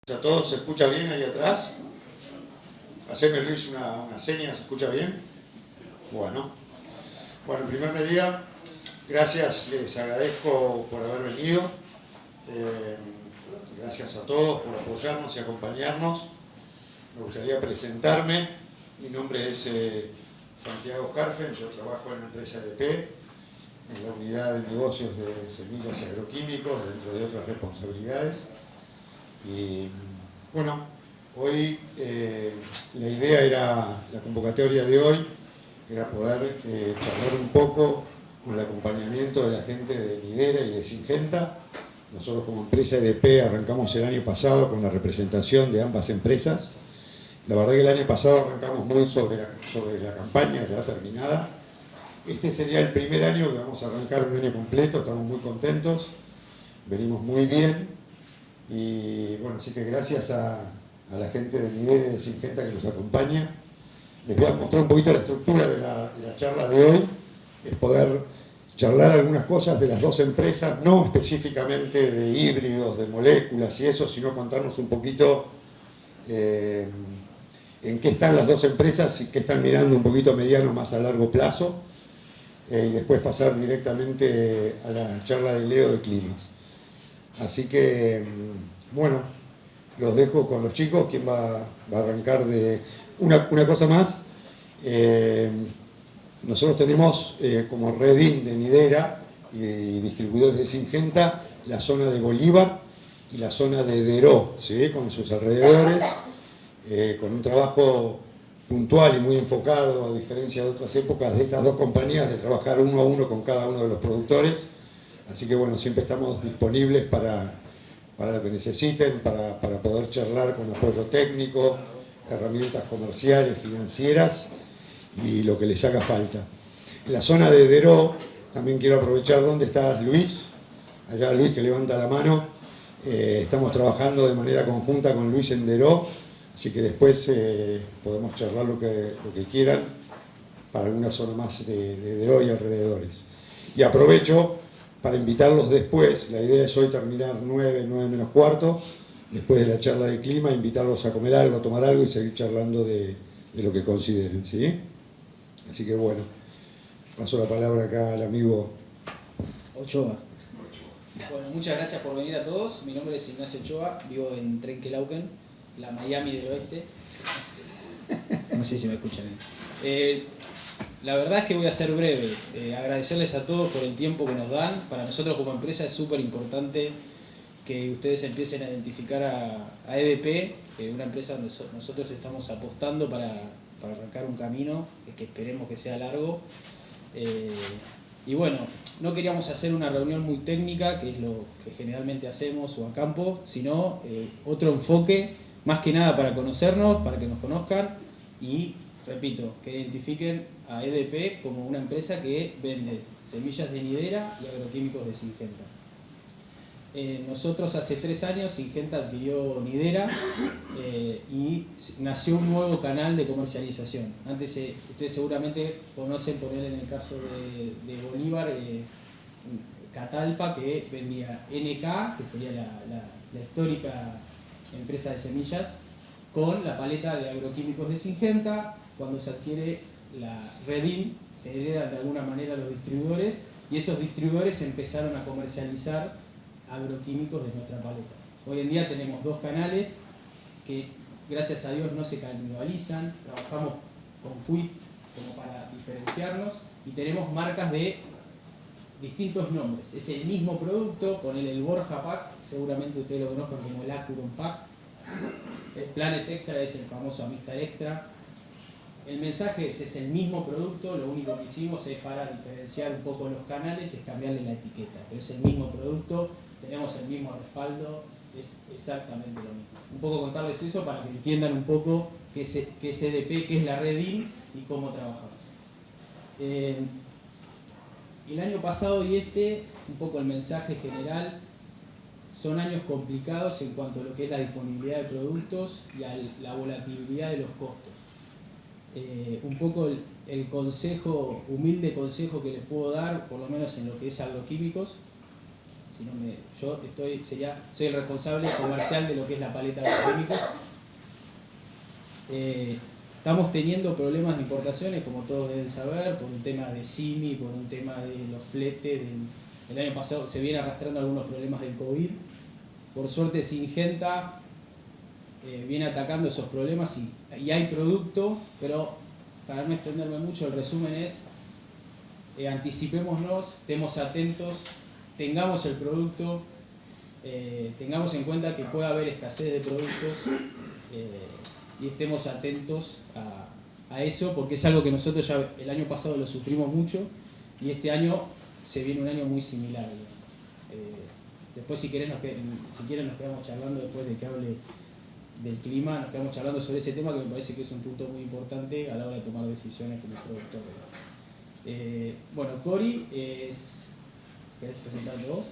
A todos, ¿se escucha bien ahí atrás? Haceme, Luis, una seña, ¿se escucha bien? Bueno, en primer medida, gracias, les agradezco por haber venido. Gracias a todos por apoyarnos y acompañarnos. Me gustaría presentarme. Mi nombre es Santiago Harfen, yo trabajo en la empresa EDP, en la unidad de negocios de semillas y agroquímicos, dentro de otras responsabilidades. Y bueno, hoy la idea era, la convocatoria de hoy, era poder charlar un poco con el acompañamiento de la gente de Nidera y de Syngenta. Nosotros como empresa EDP arrancamos el año pasado con la representación de ambas empresas. La verdad que el año pasado arrancamos muy sobre la campaña ya terminada. Este sería el primer año que vamos a arrancar un año completo, estamos muy contentos, venimos muy bien. Y bueno, así que gracias a la gente de Nidera y de Syngenta que nos acompaña. Les voy a mostrar un poquito la estructura de la charla de hoy. Es poder charlar algunas cosas de las dos empresas, no específicamente de híbridos, de moléculas y eso, sino contarnos un poquito en qué están las dos empresas y qué están mirando un poquito a mediano más a largo plazo. Y después pasar directamente a la charla de Leo de climas. Así que, bueno, los dejo con los chicos. ¿Quién va a arrancar de una cosa más? Nosotros tenemos como Redin de Nidera y distribuidores de Syngenta la zona de Bolívar y la zona de Deró, ¿sí? Con sus alrededores, con un trabajo puntual y muy enfocado, a diferencia de otras épocas de estas dos compañías, de trabajar uno a uno con cada uno de los productores. Así que bueno, siempre estamos disponibles para lo que necesiten, para poder charlar con apoyo técnico, herramientas comerciales, financieras y lo que les haga falta. En la zona de Deró, también quiero aprovechar donde está Luis, allá Luis que levanta la mano. Estamos trabajando de manera conjunta con Luis en Deró, así que después podemos charlar lo que quieran para alguna zona más de Deró y alrededores. Y aprovecho para invitarlos después, la idea es hoy terminar 9 menos cuarto, después de la charla de clima, invitarlos a comer algo, a tomar algo y seguir charlando de lo que consideren, ¿sí? Así que bueno, paso la palabra acá al amigo Ochoa. Bueno, muchas gracias por venir a todos. Mi nombre es Ignacio Ochoa, vivo en Trenquelauquen, la Miami del Oeste. No sé si me escuchan bien. La verdad es que voy a ser breve. Agradecerles a todos por el tiempo que nos dan. Para nosotros como empresa es súper importante que ustedes empiecen a identificar a EDP, una empresa donde nosotros estamos apostando para arrancar un camino que esperemos que sea largo. Y bueno, no queríamos hacer una reunión muy técnica, que es lo que generalmente hacemos o a campo, sino otro enfoque, más que nada para conocernos, para que nos conozcan y, repito, que identifiquen a EDP como una empresa que vende semillas de Nidera y agroquímicos de Syngenta. Nosotros hace 3 años Syngenta adquirió Nidera y nació un nuevo canal de comercialización. Antes ustedes seguramente conocen, por él en el caso de Bolívar, Catalpa, que vendía NK, que sería la histórica empresa de semillas, con la paleta de agroquímicos de Syngenta. Cuando se adquiere la Redin, se heredan de alguna manera los distribuidores y esos distribuidores empezaron a comercializar agroquímicos de nuestra paleta. Hoy en día tenemos 2 canales que gracias a Dios no se canibalizan, trabajamos con quits como para diferenciarnos y tenemos marcas de distintos nombres. Es el mismo producto, con el Borja Pack, seguramente ustedes lo conozcan como el Acuron Pack. El Planet Extra es el famoso Amistar Extra. El mensaje es el mismo producto, lo único que hicimos es para diferenciar un poco los canales, es cambiarle la etiqueta, pero es el mismo producto, tenemos el mismo respaldo, es exactamente lo mismo. Un poco contarles eso para que entiendan un poco qué es EDP, qué es la Redin y cómo trabajamos. El año pasado y un poco el mensaje general, son años complicados en cuanto a lo que es la disponibilidad de productos y a la volatilidad de los costos. Un poco el consejo, humilde consejo que les puedo dar, por lo menos en lo que es agroquímicos, yo soy el responsable comercial de lo que es la paleta agroquímica. Estamos teniendo problemas de importaciones, como todos deben saber, por un tema de CIMI, por un tema de los fletes. El año pasado se vienen arrastrando algunos problemas del COVID. Por suerte Syngenta viene atacando esos problemas y hay producto, pero para no extenderme mucho, el resumen es anticipémonos, estemos atentos, tengamos el producto, tengamos en cuenta que puede haber escasez de productos y estemos atentos a eso, porque es algo que nosotros ya el año pasado lo sufrimos mucho y este año se viene un año muy similar. Después si quieren nos quedamos charlando después de que hable del clima, nos quedamos charlando sobre ese tema que me parece que es un punto muy importante a la hora de tomar decisiones como productor. Bueno, Cori, ¿querés presentarte vos?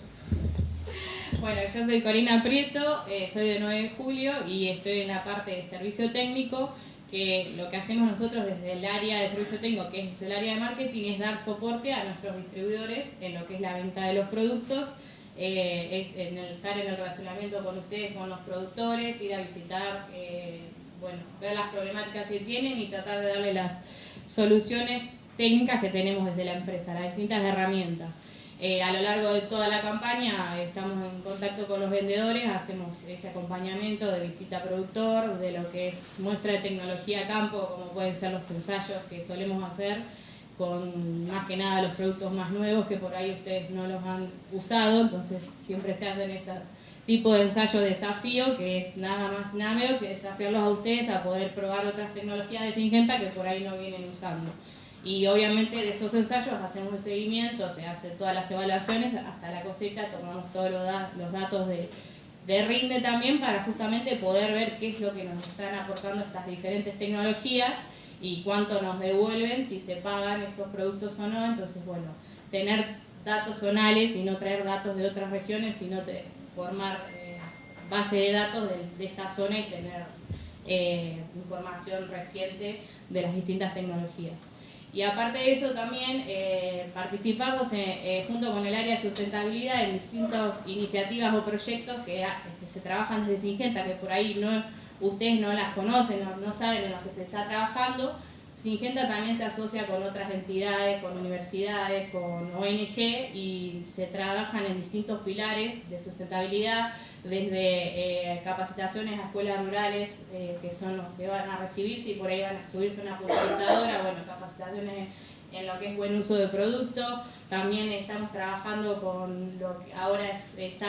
Bueno, yo soy Corina Prieto, soy de 9 de julio y estoy en la parte de servicio técnico, que lo que hacemos nosotros desde el área de servicio técnico, que es el área de marketing, es dar soporte a nuestros distribuidores en lo que es la venta de los productos, estar en el relacionamiento con ustedes, con los productores, ir a visitar, ver las problemáticas que tienen y tratar de darle las soluciones técnicas que tenemos desde la empresa, las distintas herramientas. A lo largo de toda la campaña estamos en contacto con los vendedores, hacemos ese acompañamiento de visita a productor, de lo que es muestra de tecnología a campo, como pueden ser los ensayos que solemos hacer, con más que nada los productos más nuevos que por ahí ustedes no los han usado, entonces siempre se hacen este tipo de ensayo desafío, que es nada más y nada menos que desafiarlos a ustedes a poder probar otras tecnologías de Syngenta que por ahí no vienen usando. Y obviamente de esos ensayos hacemos el seguimiento, se hacen todas las evaluaciones hasta la cosecha, tomamos todos los datos de rinde también para justamente poder ver qué es lo que nos están aportando estas diferentes tecnologías y cuánto nos devuelven, si se pagan estos productos o no. Entonces, bueno, tener datos zonales y no traer datos de otras regiones, sino formar base de datos de esta zona y tener información reciente de las distintas tecnologías. Y aparte de eso también participamos junto con el área de sustentabilidad en distintas iniciativas o proyectos que se trabajan desde Syngenta, que por ahí ustedes no las conocen, no saben en los que se está trabajando. Syngenta también se asocia con otras entidades, con universidades, con ONG y se trabajan en distintos pilares de sustentabilidad, desde capacitaciones a escuelas rurales, que son los que van a recibirse y por ahí van a subirse una pulverizadora, capacitaciones en lo que es buen uso de productos. También estamos trabajando con lo que ahora está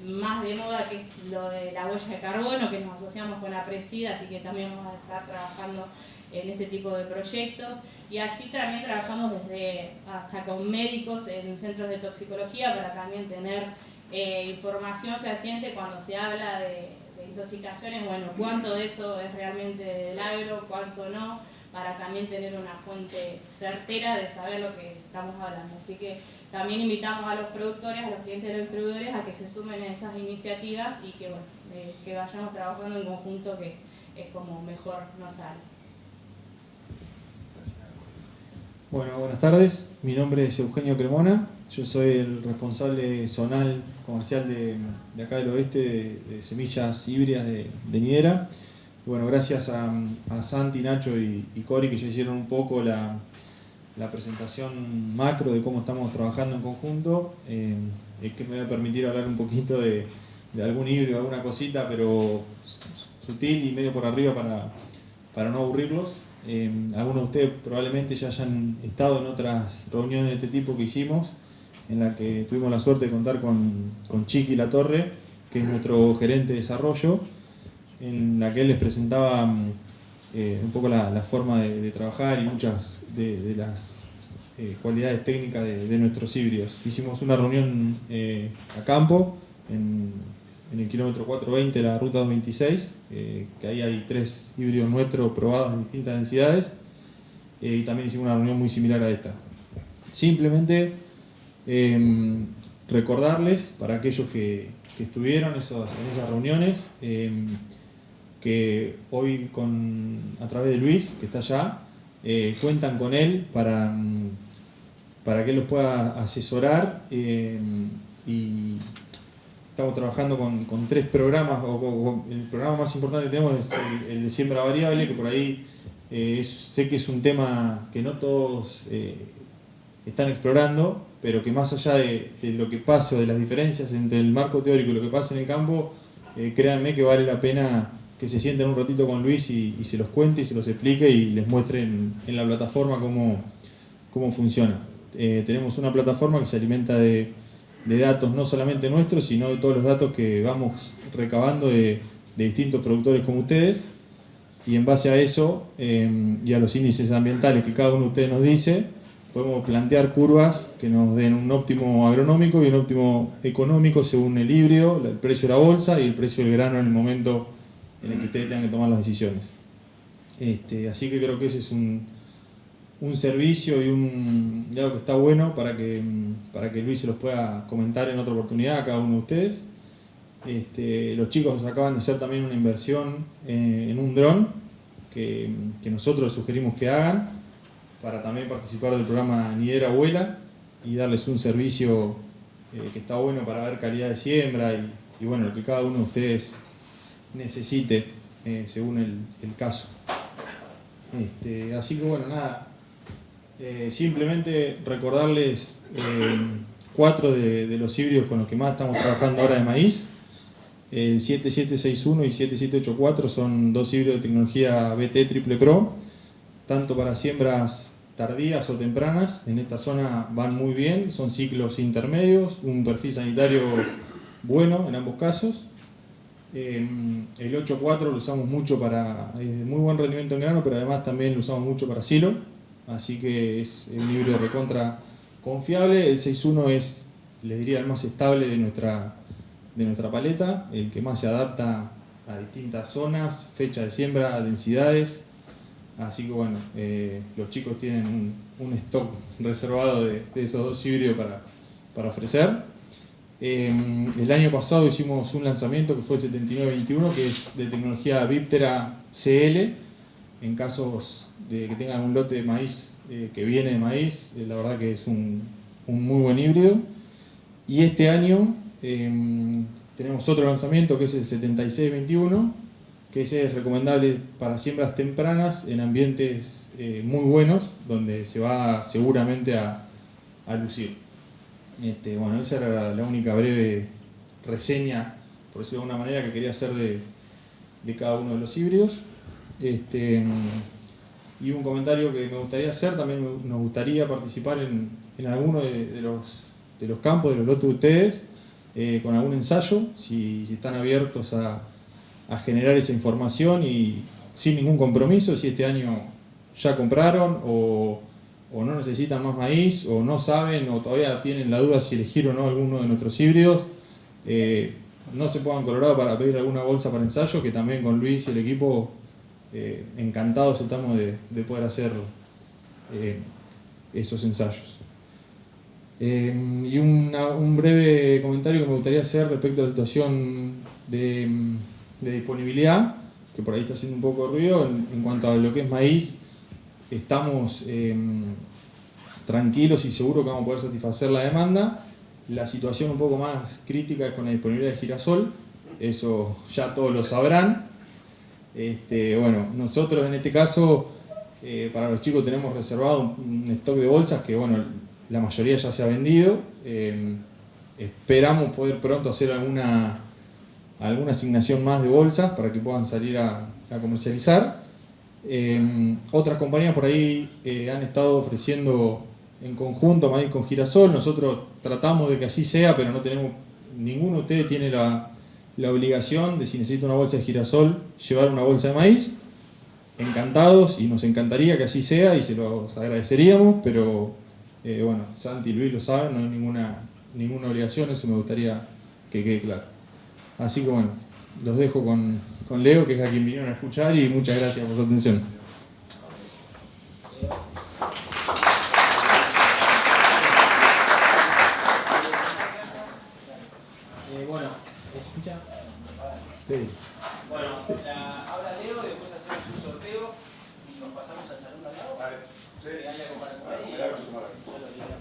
más de moda, que es lo de la huella de carbono, que nos asociamos con APRESID, así que también vamos a estar trabajando en ese tipo de proyectos. Y así también trabajamos hasta con médicos en centros de toxicología para también tener información fehaciente cuando se habla de intoxicaciones, cuánto de eso es realmente del agro, cuánto no, para también tener una fuente certera de saber lo que estamos hablando. Así que también invitamos a los productores, a los clientes de los distribuidores a que se sumen a esas iniciativas y que vayamos trabajando en conjunto, que es como mejor nos sale. Bueno, buenas tardes. Mi nombre es Eugenio Cremona. Yo soy el responsable zonal comercial de acá del oeste de semillas híbridas de Nidera. Y bueno, gracias a Santi, Nacho y Cori, que ya hicieron un poco la presentación macro de cómo estamos trabajando en conjunto, es que me voy a permitir hablar un poquito de algún híbrido, alguna cosita, pero sutil y medio por arriba para no aburrirlos. Algunos de ustedes probablemente ya hayan estado en otras reuniones de este tipo que hicimos, en la que tuvimos la suerte de contar con Chiqui Latorre, que es nuestro gerente de desarrollo, en la que él les presentaba un poco la forma de trabajar y muchas de las cualidades técnicas de nuestros híbridos. Hicimos una reunión a campo, en el kilómetro 420 de la ruta 226, que ahí hay 3 híbridos nuestros probados en distintas densidades, y también hicimos una reunión muy similar a esta. Simplemente recordarles, para aquellos que estuvieron en esas reuniones, que hoy a través de Luis, que está allá, cuentan con él para que él los pueda asesorar y estamos trabajando con 3 programas, el programa más importante que tenemos es el de siembra variable, que por ahí sé que es un tema que no todos están explorando, pero que más allá de lo que pase o de las diferencias entre el marco teórico y lo que pasa en el campo, créanme que vale la pena que se sienten un ratito con Luis y se los cuente y se los explique y les muestre en la plataforma cómo funciona. Tenemos una plataforma que se alimenta de datos no solamente nuestros, sino de todos los datos que vamos recabando de distintos productores como ustedes, y en base a eso y a los índices ambientales que cada uno de ustedes nos dice, podemos plantear curvas que nos den un óptimo agronómico y un óptimo económico según el híbrido, el precio de la bolsa y el precio del grano en el momento en el que ustedes tengan que tomar las decisiones. Así que creo que ese es un servicio y algo que está bueno para que Luis se los pueda comentar en otra oportunidad a cada uno de ustedes. Los chicos acaban de hacer también una inversión en un dron que nosotros les sugerimos que hagan para también participar del programa Nidera Vuela y darles un servicio que está bueno para ver calidad de siembra y bueno, lo que cada uno de ustedes necesite según el caso. Así que bueno, nada, simplemente recordarles 4 de los híbridos con los que más estamos trabajando ahora de maíz. El 7761 y 7784 son 2 híbridos de tecnología BT Triple Pro, tanto para siembras tardías o tempranas. En esta zona van muy bien, son ciclos intermedios, un perfil sanitario bueno en ambos casos. El 84 lo usamos mucho para muy buen rendimiento en grano, pero además también lo usamos mucho para silo, así que es un híbrido recontra confiable. El 61 es, les diría, el más estable de nuestra paleta, el que más se adapta a distintas zonas, fecha de siembra, densidades, así que bueno, los chicos tienen un stock reservado de esos 2 híbridos para ofrecer. El año pasado hicimos un lanzamiento que fue el 7921, que es de tecnología Viptera CL. En casos de que tengan un lote de maíz que viene de maíz, la verdad que es un muy buen híbrido. Y este año tenemos otro lanzamiento que es el 7621, que ese es recomendable para siembras tempranas en ambientes muy buenos, donde se va seguramente a lucir. Bueno, esa era la única breve reseña, por decirlo de alguna manera, que quería hacer de cada uno de los híbridos. Y un comentario que me gustaría hacer, también nos gustaría participar en alguno de los campos, de los lotes de ustedes, con algún ensayo, si están abiertos a generar esa información y sin ningún compromiso, si este año ya compraron o no necesitan más maíz, o no saben, o todavía tienen la duda si elegir o no alguno de nuestros híbridos, no se pongan colorados para pedir alguna bolsa para ensayo, que también con Luis y el equipo encantados estamos de poder hacer esos ensayos. Y un breve comentario que me gustaría hacer respecto a la situación de disponibilidad, que por ahí está haciendo un poco de ruido. En cuanto a lo que es maíz, estamos tranquilos y seguros que vamos a poder satisfacer la demanda. La situación un poco más crítica es con la disponibilidad de girasol, eso ya todos lo sabrán. Bueno, nosotros en este caso, para los chicos tenemos reservado un stock de bolsas que, bueno, la mayoría ya se ha vendido. Esperamos poder pronto hacer alguna asignación más de bolsas para que puedan salir a comercializar. Otras compañías por ahí han estado ofreciendo en conjunto maíz con girasol. Nosotros tratamos de que así sea, pero no tenemos, ninguno de ustedes tiene la obligación de, si necesita una bolsa de girasol, llevar una bolsa de maíz. Encantados, y nos encantaría que así sea y se los agradeceríamos, pero bueno, Santi y Luis lo saben, no hay ninguna obligación, eso me gustaría que quede claro. Así que bueno, los dejo con Leo, que es a quien vinieron a escuchar, y muchas gracias por su atención. Bueno, ¿escucha? Sí. Bueno, ahora Leo, después hacemos un sorteo y nos pasamos al salón de al lado. Vale. Sí. ¿Hay algo para comer? Vale, Ya lo diré.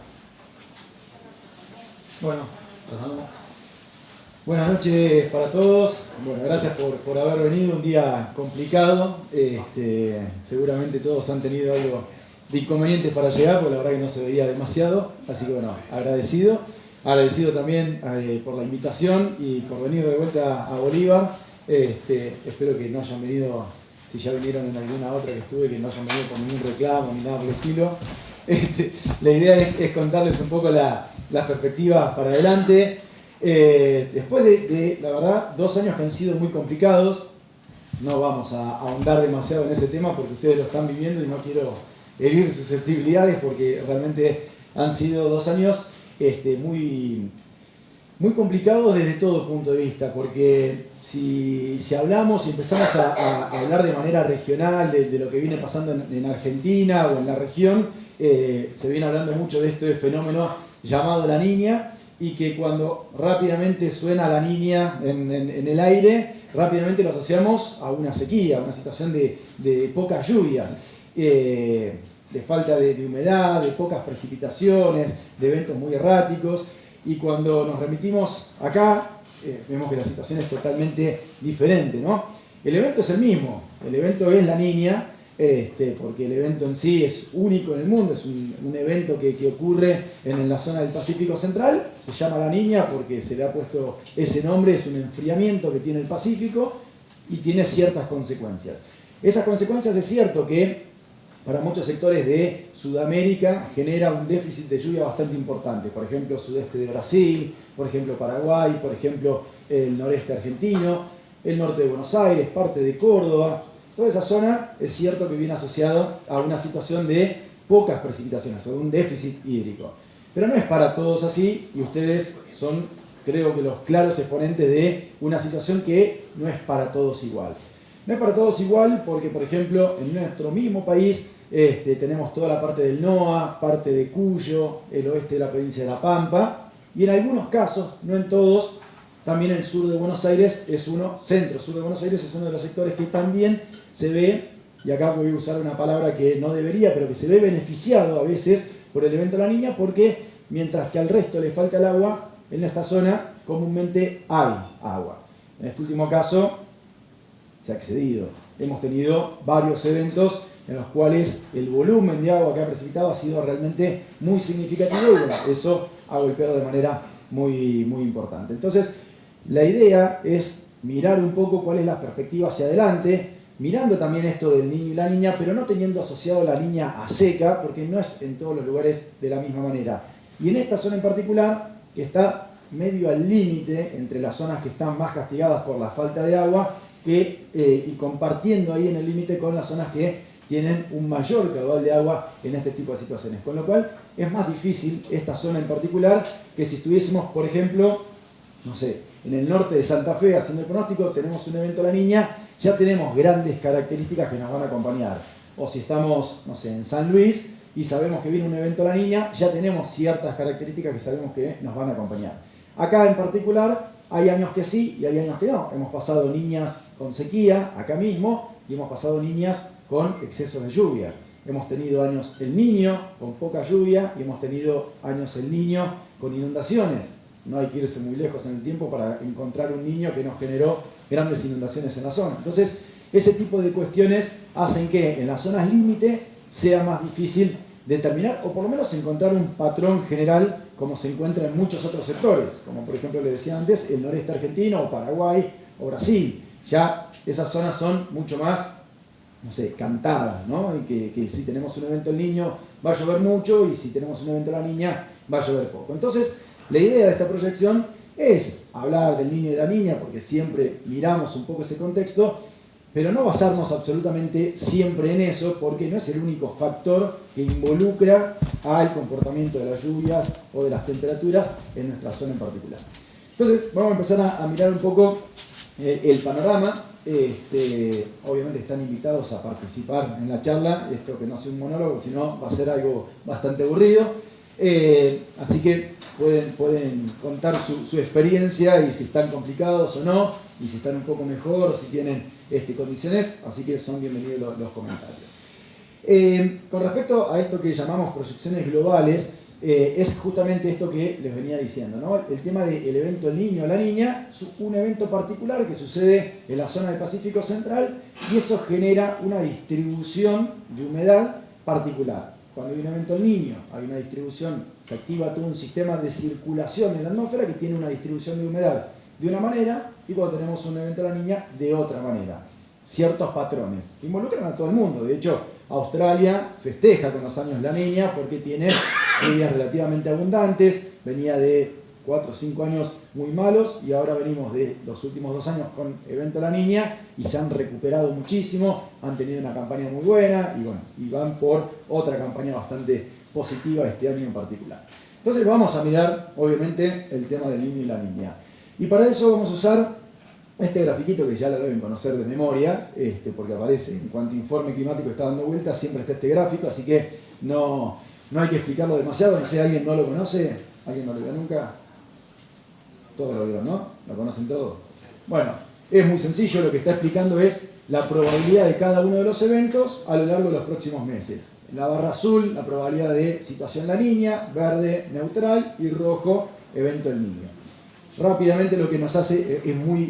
Bueno, pasando Buenas noches para todos. Bueno, gracias por haber venido, un día complicado. Seguramente todos han tenido algo de inconvenientes para llegar, porque la verdad que no se veía demasiado. Así que bueno, agradecido. Agradecido también por la invitación y por venir de vuelta a Bolívar. Espero que no hayan venido, si ya vinieron en alguna otra que estuve, que no hayan venido con ningún reclamo ni nada por el estilo. La idea es contarles un poco las perspectivas para adelante. Después de, la verdad, 2 años que han sido muy complicados, no vamos a ahondar demasiado en ese tema porque ustedes lo están viviendo y no quiero herir susceptibilidades porque realmente han sido 2 años muy complicados desde todo punto de vista, porque si hablamos y empezamos a hablar de manera regional de lo que viene pasando en Argentina o en la región, se viene hablando mucho de este fenómeno llamado La Niña, y que cuando rápidamente suena La Niña en el aire, rápidamente lo asociamos a una sequía, a una situación de pocas lluvias, de falta de humedad, de pocas precipitaciones, de eventos muy erráticos, y cuando nos remitimos acá, vemos que la situación es totalmente diferente, ¿no? El evento es el mismo, el evento es La Niña, porque el evento en sí es único en el mundo, es un evento que ocurre en la zona del Pacífico Central, se llama La Niña porque se le ha puesto ese nombre, es un enfriamiento que tiene el Pacífico y tiene ciertas consecuencias. Esas consecuencias es cierto que para muchos sectores de Sudamérica genera un déficit de lluvia bastante importante, por ejemplo sudeste de Brasil, por ejemplo Paraguay, por ejemplo el noreste argentino, el norte de Buenos Aires, parte de Córdoba. Toda esa zona es cierto que viene asociado a una situación de pocas precipitaciones, o un déficit hídrico. Pero no es para todos así, y ustedes son, creo que, los claros exponentes de una situación que no es para todos igual. No es para todos igual porque, por ejemplo, en nuestro mismo país tenemos toda la parte del NOA, parte de Cuyo, el oeste de la provincia de La Pampa, y en algunos casos, no en todos, también el sur de Buenos Aires es uno, centro-sur de Buenos Aires es uno de los sectores que también se ve, y acá voy a usar una palabra que no debería, pero que se ve beneficiado a veces por el evento La Niña, porque mientras que al resto le falta el agua, en esta zona comúnmente hay agua. En este último caso se ha excedido. Hemos tenido varios eventos en los cuales el volumen de agua que ha precipitado ha sido realmente muy significativo y bueno, eso ha golpeado de manera muy importante. Entonces, la idea es mirar un poco cuál es la perspectiva hacia adelante, mirando también esto del niño y la niña, pero no teniendo asociado la niña a seca, porque no es en todos los lugares de la misma manera. Y en esta zona en particular, que está medio al límite entre las zonas que están más castigadas por la falta de agua, y compartiendo ahí en el límite con las zonas que tienen un mayor caudal de agua en este tipo de situaciones. Con lo cual es más difícil esta zona en particular que si estuviésemos, por ejemplo, no sé, en el norte de Santa Fe haciendo el pronóstico, tenemos un evento La Niña, ya tenemos grandes características que nos van a acompañar. O si estamos, no sé, en San Luis y sabemos que viene un evento La Niña, ya tenemos ciertas características que sabemos que nos van a acompañar. Acá en particular hay años que sí y hay años que no. Hemos pasado niñas con sequía, acá mismo, y hemos pasado niñas con exceso de lluvia. Hemos tenido años El Niño con poca lluvia y hemos tenido años El Niño con inundaciones. No hay que irse muy lejos en el tiempo para encontrar un niño que nos generó grandes inundaciones en la zona. Entonces, ese tipo de cuestiones hacen que en las zonas límite sea más difícil determinar, o por lo menos encontrar un patrón general como se encuentra en muchos otros sectores, como por ejemplo le decía antes, el noreste argentino, o Paraguay, o Brasil. Ya esas zonas son mucho más, no sé, cantadas, ¿no? Y que si tenemos un evento El Niño va a llover mucho, y si tenemos un evento La Niña va a llover poco. Entonces, la idea de esta proyección es hablar del niño y de la niña, porque siempre miramos un poco ese contexto, pero no basarnos absolutamente siempre en eso, porque no es el único factor que involucra al comportamiento de las lluvias o de las temperaturas en nuestra zona en particular. Entonces, vamos a empezar a mirar un poco el panorama. Obviamente están invitados a participar en la charla, esto que no sea un monólogo, sino va a ser algo bastante aburrido. Así que pueden contar su experiencia y si están complicados o no, y si están un poco mejor o si tienen condiciones, así que son bienvenidos los comentarios. Con respecto a esto que llamamos proyecciones globales, es justamente esto que les venía diciendo, ¿no? El tema del evento del niño o la niña, un evento particular que sucede en la zona del Pacífico Central y eso genera una distribución de humedad particular. Cuando hay un evento del niño, hay una distribución, se activa todo un sistema de circulación en la atmósfera que tiene una distribución de humedad de una manera y cuando tenemos un evento de la niña, de otra manera. Ciertos patrones que involucran a todo el mundo. De hecho, Australia festeja con los años la niña porque tiene lluvias relativamente abundantes, venía de 4 o 5 años muy malos y ahora venimos de los últimos 2 años con evento la niña y se han recuperado muchísimo, han tenido una campaña muy buena y bueno, y van por otra campaña bastante positiva este año en particular. Entonces vamos a mirar obviamente el tema del niño y la niña. Y para eso vamos a usar este grafiquito que ya lo deben conocer de memoria, porque aparece en cuanto informe climático está dando vueltas, siempre está este gráfico, así que no hay que explicarlo demasiado, no sé, ¿alguien no lo conoce? ¿Alguien no lo vio nunca? Todos lo vieron, ¿no? ¿Lo conocen todos? Bueno, es muy sencillo, lo que está explicando es la probabilidad de cada uno de los eventos a lo largo de los próximos meses. En la barra azul, la probabilidad de situación la niña, verde, neutral y rojo, evento del niño. Rápidamente lo que nos hace,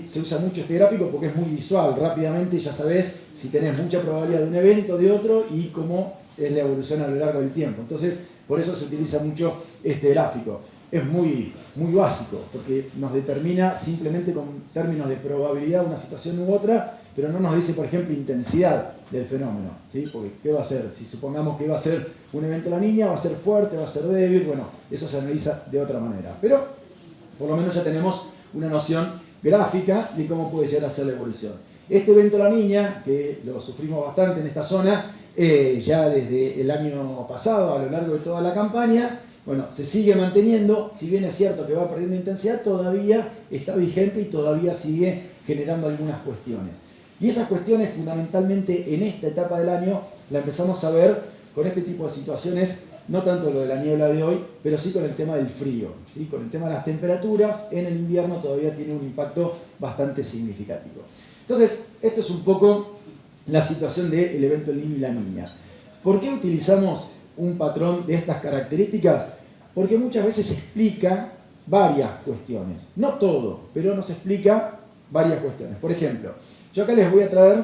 se usa mucho este gráfico porque es muy visual, rápidamente ya sabés si tenés mucha probabilidad de un evento, de otro y cómo es la evolución a lo largo del tiempo. Entonces, por eso se utiliza mucho este gráfico. Es muy básico, porque nos determina simplemente con términos de probabilidad una situación u otra, pero no nos dice, por ejemplo, intensidad del fenómeno, ¿sí? Porque, ¿qué va a ser? Si supongamos que va a ser un evento la niña, va a ser fuerte, va a ser débil, bueno, eso se analiza de otra manera. Pero por lo menos ya tenemos una noción gráfica de cómo puede llegar a ser la evolución. Este evento la niña, que lo sufrimos bastante en esta zona, ya desde el año pasado, a lo largo de toda la campaña, bueno, se sigue manteniendo, si bien es cierto que va perdiendo intensidad, todavía está vigente y todavía sigue generando algunas cuestiones. Y esas cuestiones fundamentalmente en esta etapa del año la empezamos a ver con este tipo de situaciones, no tanto lo de la niebla de hoy, pero sí con el tema del frío, ¿sí? Con el tema de las temperaturas, en el invierno todavía tiene un impacto bastante significativo. Entonces, esto es un poco la situación del evento del niño y la niña. ¿Por qué utilizamos un patrón de estas características? Porque muchas veces explica varias cuestiones. No todo, pero nos explica varias cuestiones. Por ejemplo, yo acá les voy a traer,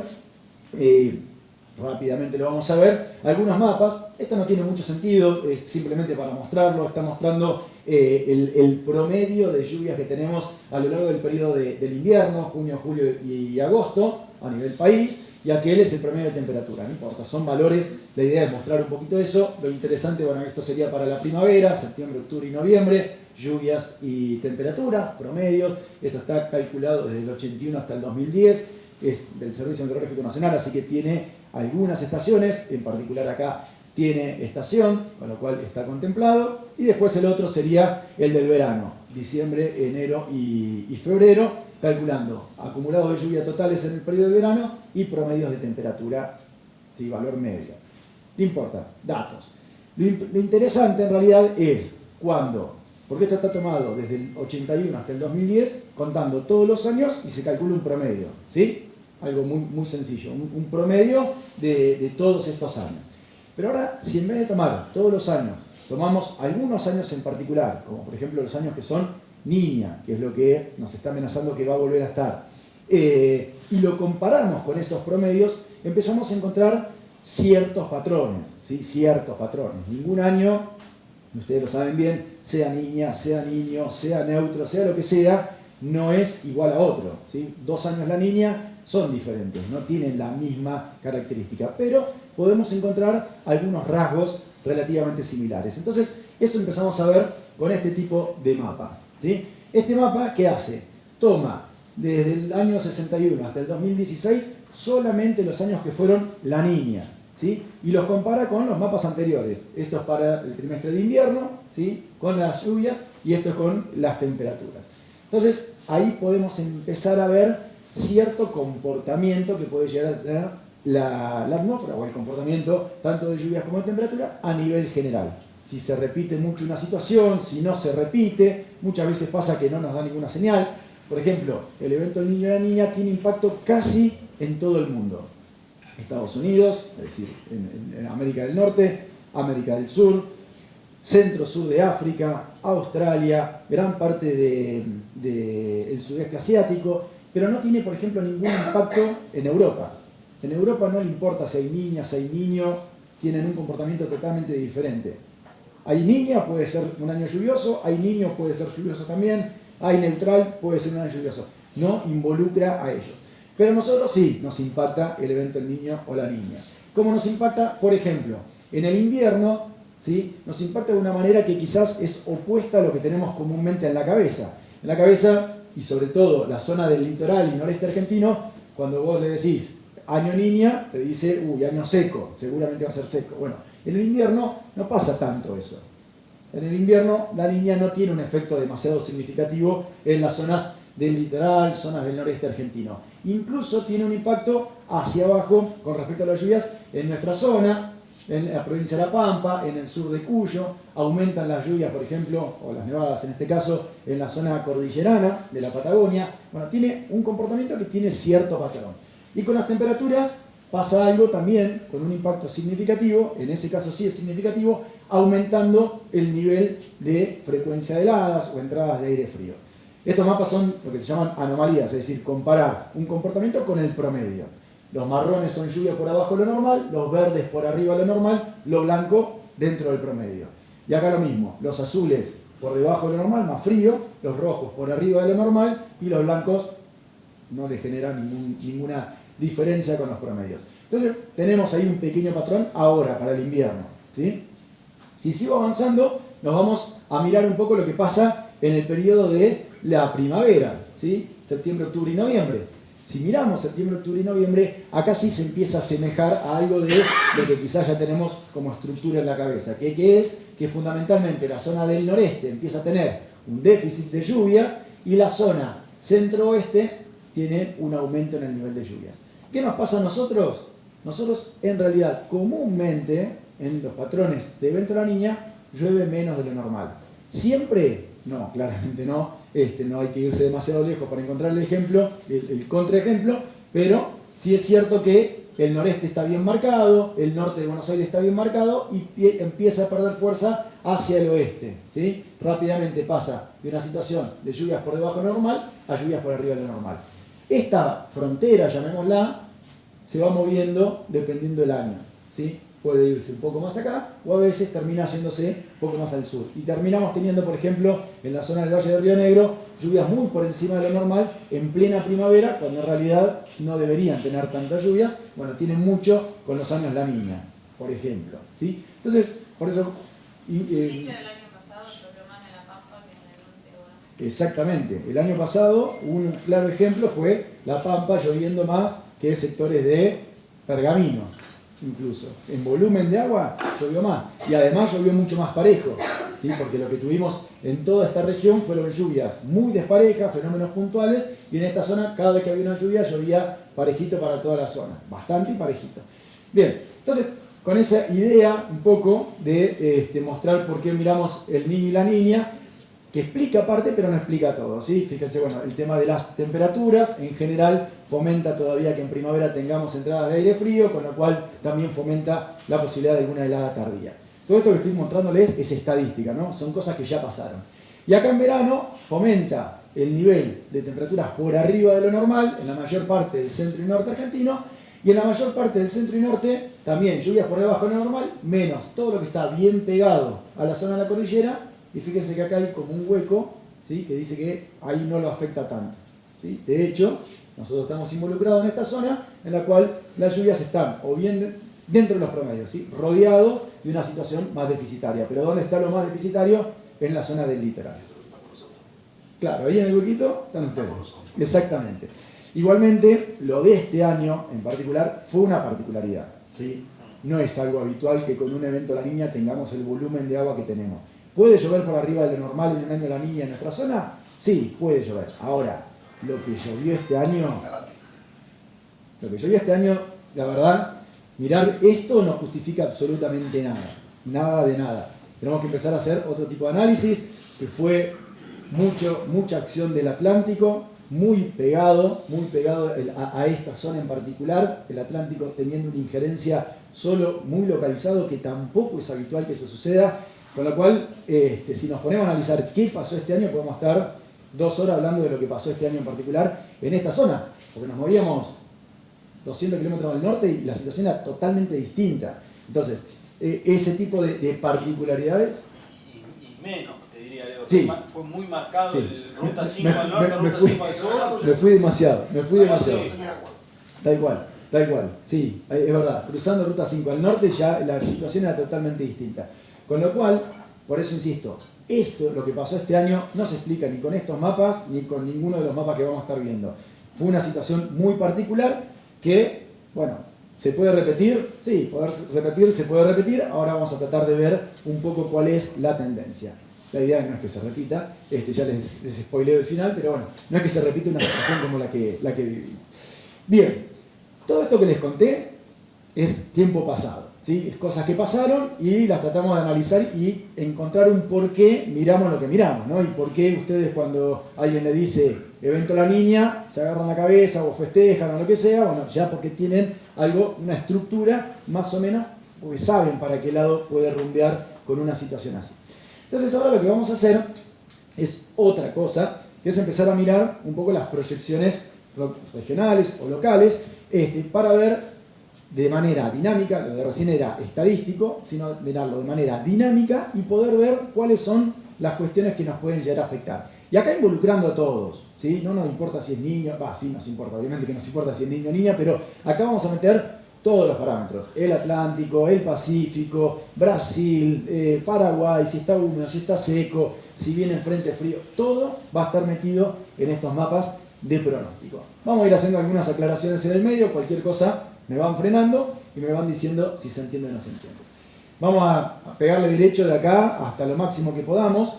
rápidamente lo vamos a ver, algunos mapas. Esto no tiene mucho sentido, es simplemente para mostrarlo. Está mostrando el promedio de lluvias que tenemos a lo largo del periodo del invierno, junio, julio y agosto, a nivel país. Y aquel es el promedio de temperatura, no importa, son valores, la idea es mostrar un poquito eso. Lo interesante, bueno, esto sería para la primavera, septiembre, octubre y noviembre, lluvias y temperaturas, promedios. Esto está calculado desde el 81 hasta el 2010, es del Servicio Meteorológico Nacional, así que tiene algunas estaciones, en particular acá tiene estación, con lo cual está contemplado. Y después el otro sería el del verano, diciembre, enero y febrero, calculando acumulados de lluvia totales en el periodo de verano y promedios de temperatura, ¿sí? Valor medio. No importa, datos. Lo interesante en realidad es cuándo, porque esto está tomado desde el 81 hasta el 2010, contando todos los años y se calcula un promedio, ¿sí? Algo muy sencillo, un promedio de todos estos años. Pero ahora, si en vez de tomar todos los años, tomamos algunos años en particular, como por ejemplo los años que son niña, que es lo que nos está amenazando que va a volver a estar, y lo comparamos con esos promedios, empezamos a encontrar ciertos patrones, ¿sí? Ciertos patrones. Ningún año, ustedes lo saben bien, sea niña, sea niño, sea neutro, sea lo que sea, no es igual a otro, ¿sí? 2 años la niña son diferentes, no tienen la misma característica, pero podemos encontrar algunos rasgos relativamente similares. Entonces, eso empezamos a ver con este tipo de mapas, ¿sí? Este mapa, ¿qué hace? Toma desde el año 61 hasta el 2016 solamente los años que fueron la niña, ¿sí? Y los compara con los mapas anteriores. Esto es para el trimestre de invierno, ¿sí? Con las lluvias, y esto es con las temperaturas. Entonces, ahí podemos empezar a ver cierto comportamiento que puede llegar a tener la atmósfera, o el comportamiento tanto de lluvias como de temperatura a nivel general. Si se repite mucho una situación, si no se repite, muchas veces pasa que no nos da ninguna señal. Por ejemplo, el evento del niño y la niña tiene impacto casi en todo el mundo. Estados Unidos, es decir, en América del Norte, América del Sur, centro-sur de África, Australia, gran parte del sudeste asiático, pero no tiene, por ejemplo, ningún impacto en Europa. En Europa no le importa si hay niñas, si hay niños, tienen un comportamiento totalmente diferente. Hay niña, puede ser un año lluvioso, hay niño, puede ser lluvioso también, hay neutral, puede ser un año lluvioso. No involucra a ellos. Pero a nosotros sí nos impacta el evento del niño o la niña. ¿Cómo nos impacta? Por ejemplo, en el invierno, ¿sí?, nos impacta de una manera que quizás es opuesta a lo que tenemos comúnmente en la cabeza. En la cabeza, y sobre todo la zona del litoral y noreste argentino, cuando vos le decís año niña, te dice, uy, año seco, seguramente va a ser seco. Bueno, en el invierno no pasa tanto eso. En el invierno la niña no tiene un efecto demasiado significativo en las zonas del litoral, zonas del noreste argentino. Incluso tiene un impacto hacia abajo con respecto a las lluvias en nuestra zona, en la provincia de La Pampa, en el sur de Cuyo. Aumentan las lluvias, por ejemplo, o las nevadas en este caso, en la zona cordillerana de la Patagonia. Bueno, tiene un comportamiento que tiene cierto patrón. Y con las temperaturas pasa algo también con un impacto significativo, en ese caso sí es significativo, aumentando el nivel de frecuencia de heladas o entradas de aire frío. Estos mapas son lo que se llaman anomalías, es decir, comparar un comportamiento con el promedio. Los marrones son lluvias por abajo de lo normal, los verdes por arriba de lo normal, lo blanco dentro del promedio. Y acá lo mismo, los azules por debajo de lo normal, más frío, los rojos por arriba de lo normal y los blancos no le generan ninguna diferencia con los promedios. Entonces tenemos ahí un pequeño patrón ahora para el invierno, ¿sí? Si sigo avanzando, nos vamos a mirar un poco lo que pasa en el periodo de la primavera, ¿sí? Septiembre, octubre y noviembre. Si miramos septiembre, octubre y noviembre, acá sí se empieza a asemejar a algo de lo que quizás ya tenemos como estructura en la cabeza, que es que fundamentalmente la zona del noreste empieza a tener un déficit de lluvias y la zona centro-oeste tiene un aumento en el nivel de lluvias. ¿Qué nos pasa a nosotros? Nosotros en realidad comúnmente en los patrones de evento de la niña llueve menos de lo normal. ¿Siempre? No, claramente no. No hay que irse demasiado lejos para encontrar el ejemplo, el contraejemplo, pero sí es cierto que el noreste está bien marcado, el norte de Buenos Aires está bien marcado y empieza a perder fuerza hacia el oeste, ¿sí? Rápidamente pasa de una situación de lluvias por debajo de lo normal a lluvias por arriba de lo normal. Esta frontera, llamémosla, se va moviendo dependiendo del año, ¿sí? Puede irse un poco más acá o a veces termina yéndose un poco más al sur. Y terminamos teniendo, por ejemplo, en la zona del Valle de Río Negro, lluvias muy por encima de lo normal en plena primavera, cuando en realidad no deberían tener tantas lluvias. Bueno, tienen mucho con los años La Niña, por ejemplo, ¿sí? Entonces, por eso... el año pasado llovió más en La Pampa que en el norte de Buenos Aires. Exactamente. El año pasado, un claro ejemplo fue La Pampa lloviendo más que sectores de Pergamino. Incluso, en volumen de agua llovió más y además llovió mucho más parejo, ¿sí? Porque lo que tuvimos en toda esta región fueron lluvias muy desparejas, fenómenos puntuales, y en esta zona cada vez que había una lluvia llovía parejito para toda la zona, bastante y parejito. Bien, entonces con esa idea un poco de mostrar por qué miramos el niño y la niña, que explica parte pero no explica todo, ¿sí? Fíjense, bueno, el tema de las temperaturas en general fomenta todavía que en primavera tengamos entradas de aire frío, con lo cual también fomenta la posibilidad de alguna helada tardía. Todo esto que estoy mostrándoles es estadística, ¿no? Son cosas que ya pasaron. Y acá en verano fomenta el nivel de temperaturas por arriba de lo normal en la mayor parte del centro y norte argentino, y en la mayor parte del centro y norte también lluvias por debajo de lo normal, menos todo lo que está bien pegado a la zona de la cordillera. Y fíjense que acá hay como un hueco, ¿sí? Que dice que ahí no lo afecta tanto, ¿sí? De hecho, nosotros estamos involucrados en esta zona en la cual las lluvias están o bien dentro de los promedios, ¿sí? Rodeados de una situación más deficitaria. Pero ¿dónde está lo más deficitario? En la zona del litoral. Claro, ahí en el huequito están ustedes. Exactamente. Igualmente, lo de este año en particular fue una particularidad, ¿sí? No es algo habitual que con un evento La Niña tengamos el volumen de agua que tenemos. ¿Puede llover por arriba de lo normal en un año La Niña en nuestra zona? Sí, puede llover. Ahora, lo que llovió este año, la verdad, mirar esto no justifica absolutamente nada. Nada de nada. Tenemos que empezar a hacer otro tipo de análisis, que fue mucha acción del Atlántico, muy pegado a esta zona en particular, el Atlántico teniendo una injerencia solo muy localizado, que tampoco es habitual que eso suceda. Con lo cual, si nos ponemos a analizar qué pasó este año, podemos estar 2 horas hablando de lo que pasó este año en particular en esta zona, porque nos movíamos 200 kilómetros al norte y la situación era totalmente distinta. Entonces, ese tipo de particularidades... Y menos, te diría, Leo. Sí. Fue muy marcado Sí. el Ruta 5 al norte, Ruta 5 al sur. Me fui demasiado. Tal cual. Sí, es verdad. Cruzando Ruta 5 al norte ya la situación era totalmente distinta. Con lo cual, por eso insisto, esto, lo que pasó este año, no se explica ni con estos mapas, ni con ninguno de los mapas que vamos a estar viendo. Fue una situación muy particular que, bueno, ¿se puede repetir? Sí, se puede repetir. Ahora vamos a tratar de ver un poco cuál es la tendencia. La idea no es que se repita, ya les spoileo el final, pero bueno, no es que se repita una situación como la que vivimos. Bien, todo esto que les conté es tiempo pasado, ¿sí? Es cosas que pasaron y las tratamos de analizar y encontrar un por qué miramos lo que miramos, ¿no? Y por qué ustedes cuando alguien le dice evento La Niña, se agarran la cabeza o festejan o lo que sea, bueno, ya porque tienen algo, una estructura más o menos, porque saben para qué lado puede rumbear con una situación así. Entonces ahora lo que vamos a hacer es otra cosa, que es empezar a mirar un poco las proyecciones regionales o locales, para ver de manera dinámica, lo de recién era estadístico, sino mirarlo de manera dinámica y poder ver cuáles son las cuestiones que nos pueden llegar a afectar. Y acá involucrando a todos, ¿sí? No nos importa si es niño, sí nos importa, obviamente que nos importa si es niño o niña, pero acá vamos a meter todos los parámetros, el Atlántico, el Pacífico, Brasil, Paraguay, si está húmedo, si está seco, si viene en frente frío, todo va a estar metido en estos mapas de pronóstico. Vamos a ir haciendo algunas aclaraciones en el medio, cualquier cosa me van frenando y me van diciendo si se entiende o no se entiende. Vamos a pegarle derecho de acá hasta lo máximo que podamos.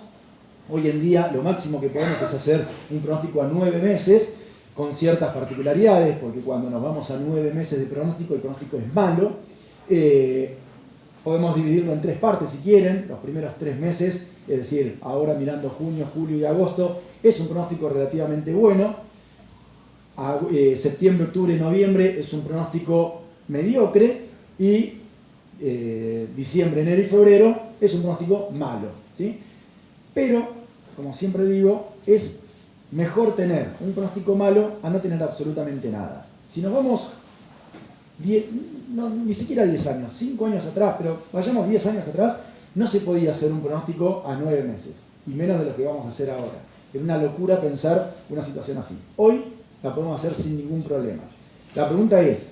Hoy en día lo máximo que podemos es hacer un pronóstico a 9 meses, con ciertas particularidades, porque cuando nos vamos a 9 meses de pronóstico, el pronóstico es malo. Podemos dividirlo en 3 partes si quieren. Los primeros 3 meses, es decir, ahora mirando junio, julio y agosto, es un pronóstico relativamente bueno. Septiembre, octubre y noviembre es un pronóstico mediocre. Y diciembre, enero y febrero es un pronóstico malo, ¿sí? Pero, como siempre digo, es mejor tener un pronóstico malo a no tener absolutamente nada. Si nos vamos ni siquiera 10 años, 5 años atrás, pero vayamos 10 años atrás, no se podía hacer un pronóstico a 9 meses, y menos de lo que vamos a hacer ahora. Era una locura pensar una situación así. Hoy la podemos hacer sin ningún problema. La pregunta es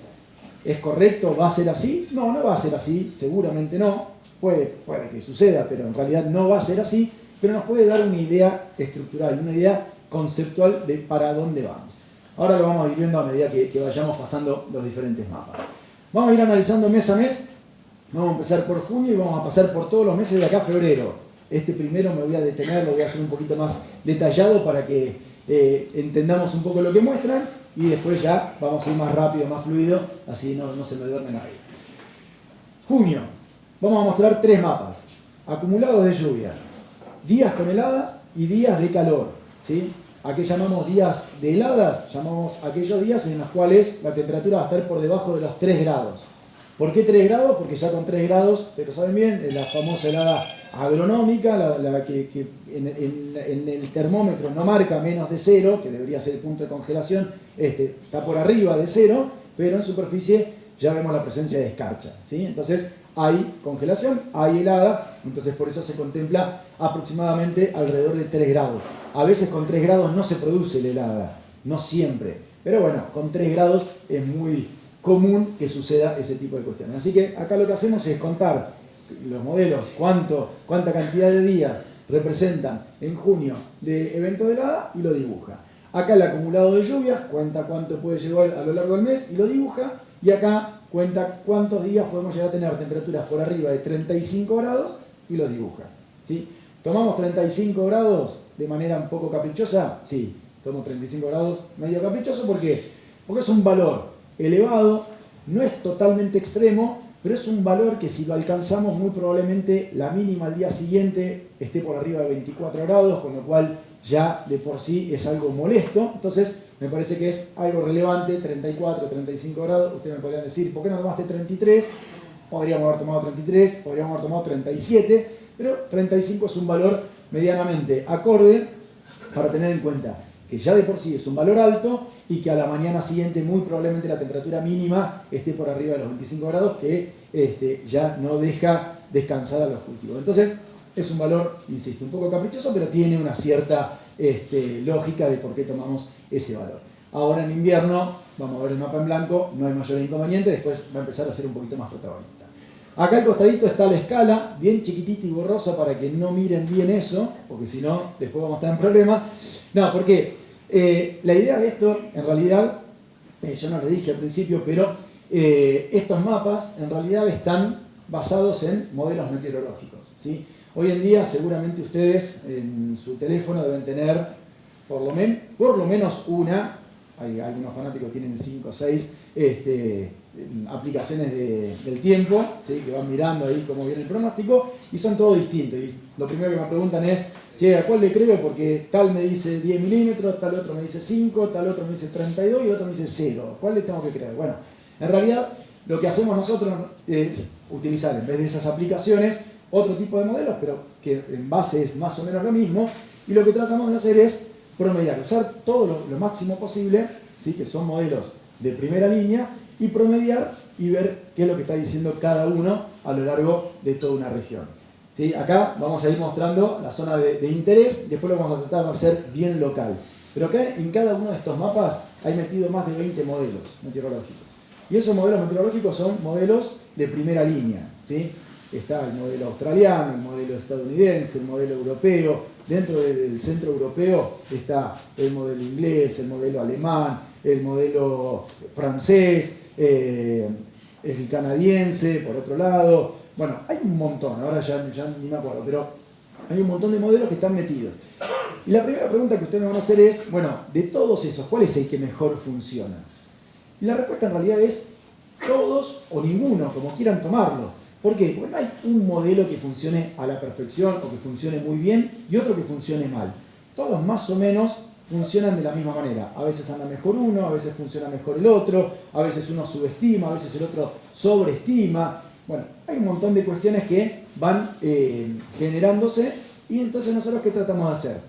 correcto? ¿Va a ser así? No, no va a ser así, seguramente no. Puede que suceda, pero en realidad no va a ser así, pero nos puede dar una idea estructural, una idea conceptual de para dónde vamos. Ahora lo vamos a ir viendo a medida que vayamos pasando los diferentes mapas. Vamos a ir analizando mes a mes. Vamos a empezar por junio y vamos a pasar por todos los meses de acá a febrero. Primero me voy a detener, lo voy a hacer un poquito más detallado para que entendamos un poco lo que muestran y después ya vamos a ir más rápido, más fluido, así no se me duerme nadie. Junio. Vamos a mostrar 3 mapas. Acumulados de lluvia, días con heladas y días de calor, ¿sí? ¿A qué llamamos días de heladas? Llamamos aquellos días en los cuales la temperatura va a estar por debajo de los 3 grados. ¿Por qué 3 grados? Porque ya con 3 grados, pero saben bien, es la famosa helada agronómica, la que en el termómetro no marca menos de 0, que debería ser el punto de congelación, está por arriba de 0, pero en superficie ya vemos la presencia de escarcha, ¿sí? Entonces hay congelación, hay helada, entonces por eso se contempla aproximadamente alrededor de 3 grados. A veces con 3 grados no se produce la helada, no siempre, pero bueno, con 3 grados es muy común que suceda ese tipo de cuestiones. Así que acá lo que hacemos es contar los modelos, cuánta cantidad de días representan en junio de evento de helada y lo dibuja. Acá el acumulado de lluvias cuenta cuánto puede llegar a lo largo del mes y lo dibuja, y acá cuenta cuántos días podemos llegar a tener temperaturas por arriba de 35 grados y lo dibuja, ¿sí? ¿Tomamos 35 grados de manera un poco caprichosa? Sí, tomo 35 grados medio caprichoso. ¿Por qué? Porque es un valor elevado, no es totalmente extremo, pero es un valor que si lo alcanzamos muy probablemente la mínima al día siguiente esté por arriba de 24 grados, con lo cual ya de por sí es algo molesto. Entonces me parece que es algo relevante, 34, 35 grados. Ustedes me podrían decir, ¿por qué no tomaste 33? Podríamos haber tomado 33, podríamos haber tomado 37, Pero 35 es un valor medianamente acorde para tener en cuenta que ya de por sí es un valor alto y que a la mañana siguiente muy probablemente la temperatura mínima esté por arriba de los 25 grados, que ya no deja descansar a los cultivos. Entonces es un valor, insisto, un poco caprichoso, pero tiene una cierta lógica de por qué tomamos ese valor. Ahora en invierno, vamos a ver el mapa en blanco, no hay mayor inconveniente, después va a empezar a ser un poquito más protagonista. Acá al costadito está la escala, bien chiquitita y borrosa para que no miren bien eso, porque si no, después vamos a estar en problemas. No, porque la idea de esto, en realidad, yo no les dije al principio, pero estos mapas en realidad están basados en modelos meteorológicos, ¿sí? Hoy en día seguramente ustedes en su teléfono deben tener por lo menos una, hay algunos fanáticos que tienen 5 o 6 aplicaciones del tiempo, ¿sí? Que van mirando ahí cómo viene el pronóstico, y son todos distintos. Y lo primero que me preguntan es, che, ¿a cuál le creo? Porque tal me dice 10 milímetros, tal otro me dice 5, tal otro me dice 32 y otro me dice 0. ¿Cuál le tengo que creer? Bueno, en realidad lo que hacemos nosotros es utilizar, en vez de esas aplicaciones, otro tipo de modelos, pero que en base es más o menos lo mismo, y lo que tratamos de hacer es promediar, usar todo lo máximo posible, ¿sí? Que son modelos de primera línea, y promediar y ver qué es lo que está diciendo cada uno a lo largo de toda una región. ¿Sí? Acá vamos a ir mostrando la zona de interés, después lo vamos a tratar de hacer bien local. Pero acá en cada uno de estos mapas hay metido más de 20 modelos meteorológicos. Y esos modelos meteorológicos son modelos de primera línea, ¿sí? Está el modelo australiano, el modelo estadounidense, el modelo europeo. Dentro del centro europeo está el modelo inglés, el modelo alemán, el modelo francés, el canadiense, por otro lado. Bueno, hay un montón, ahora ya ni me acuerdo, pero hay un montón de modelos que están metidos. Y la primera pregunta que ustedes me van a hacer es, bueno, de todos esos, ¿cuál es el que mejor funciona? Y la respuesta en realidad es todos o ninguno, como quieran tomarlo. ¿Por qué? Porque no hay un modelo que funcione a la perfección o que funcione muy bien y otro que funcione mal. Todos más o menos funcionan de la misma manera. A veces anda mejor uno, a veces funciona mejor el otro, a veces uno subestima, a veces el otro sobreestima. Bueno, hay un montón de cuestiones que van generándose, y entonces nosotros ¿qué tratamos de hacer?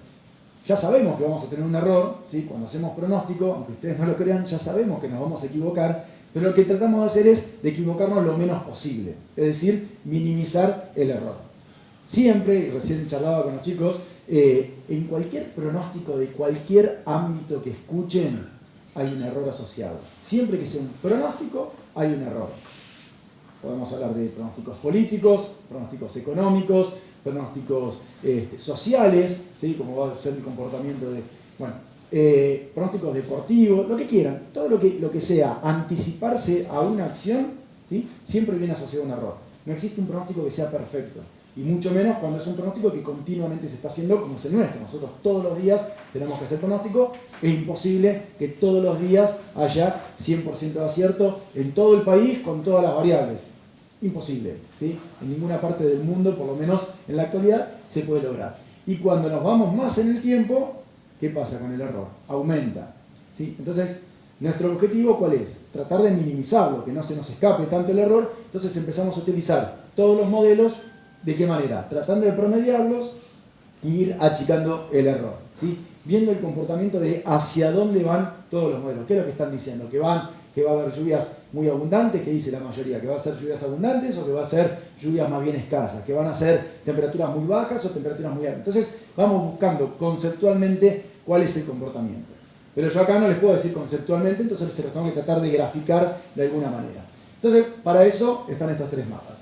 Ya sabemos que vamos a tener un error, ¿sí? Cuando hacemos pronóstico, aunque ustedes no lo crean, ya sabemos que nos vamos a equivocar, pero lo que tratamos de hacer es de equivocarnos lo menos posible, es decir, minimizar el error. Siempre, y recién charlaba con los chicos, en cualquier pronóstico de cualquier ámbito que escuchen, hay un error asociado. Siempre que sea un pronóstico, hay un error. Podemos hablar de pronósticos políticos, pronósticos económicos, pronósticos sociales, ¿sí? Como va a ser el comportamiento de... Bueno, pronósticos deportivos, lo que quieran. Todo lo que sea anticiparse a una acción, ¿sí? Siempre viene asociado a un error. No existe un pronóstico que sea perfecto. Y mucho menos cuando es un pronóstico que continuamente se está haciendo como es el nuestro. Nosotros todos los días tenemos que hacer pronóstico. Es imposible que todos los días haya 100% de acierto en todo el país con todas las variables. Imposible, ¿sí? En ninguna parte del mundo, por lo menos en la actualidad, se puede lograr. Y cuando nos vamos más en el tiempo, ¿qué pasa con el error? Aumenta, ¿sí? Entonces, nuestro objetivo ¿cuál es? Tratar de minimizarlo, que no se nos escape tanto el error. Entonces empezamos a utilizar todos los modelos. ¿De qué manera? Tratando de promediarlos e ir achicando el error, ¿sí? Viendo el comportamiento de hacia dónde van todos los modelos. ¿Qué es lo que están diciendo? Que va a haber lluvias muy abundantes, que dice la mayoría, que va a ser lluvias abundantes o que va a ser lluvias más bien escasas, que van a ser temperaturas muy bajas o temperaturas muy altas. Entonces vamos buscando conceptualmente cuál es el comportamiento. Pero yo acá no les puedo decir conceptualmente, entonces se los tengo que tratar de graficar de alguna manera. Entonces, para eso están estos tres mapas.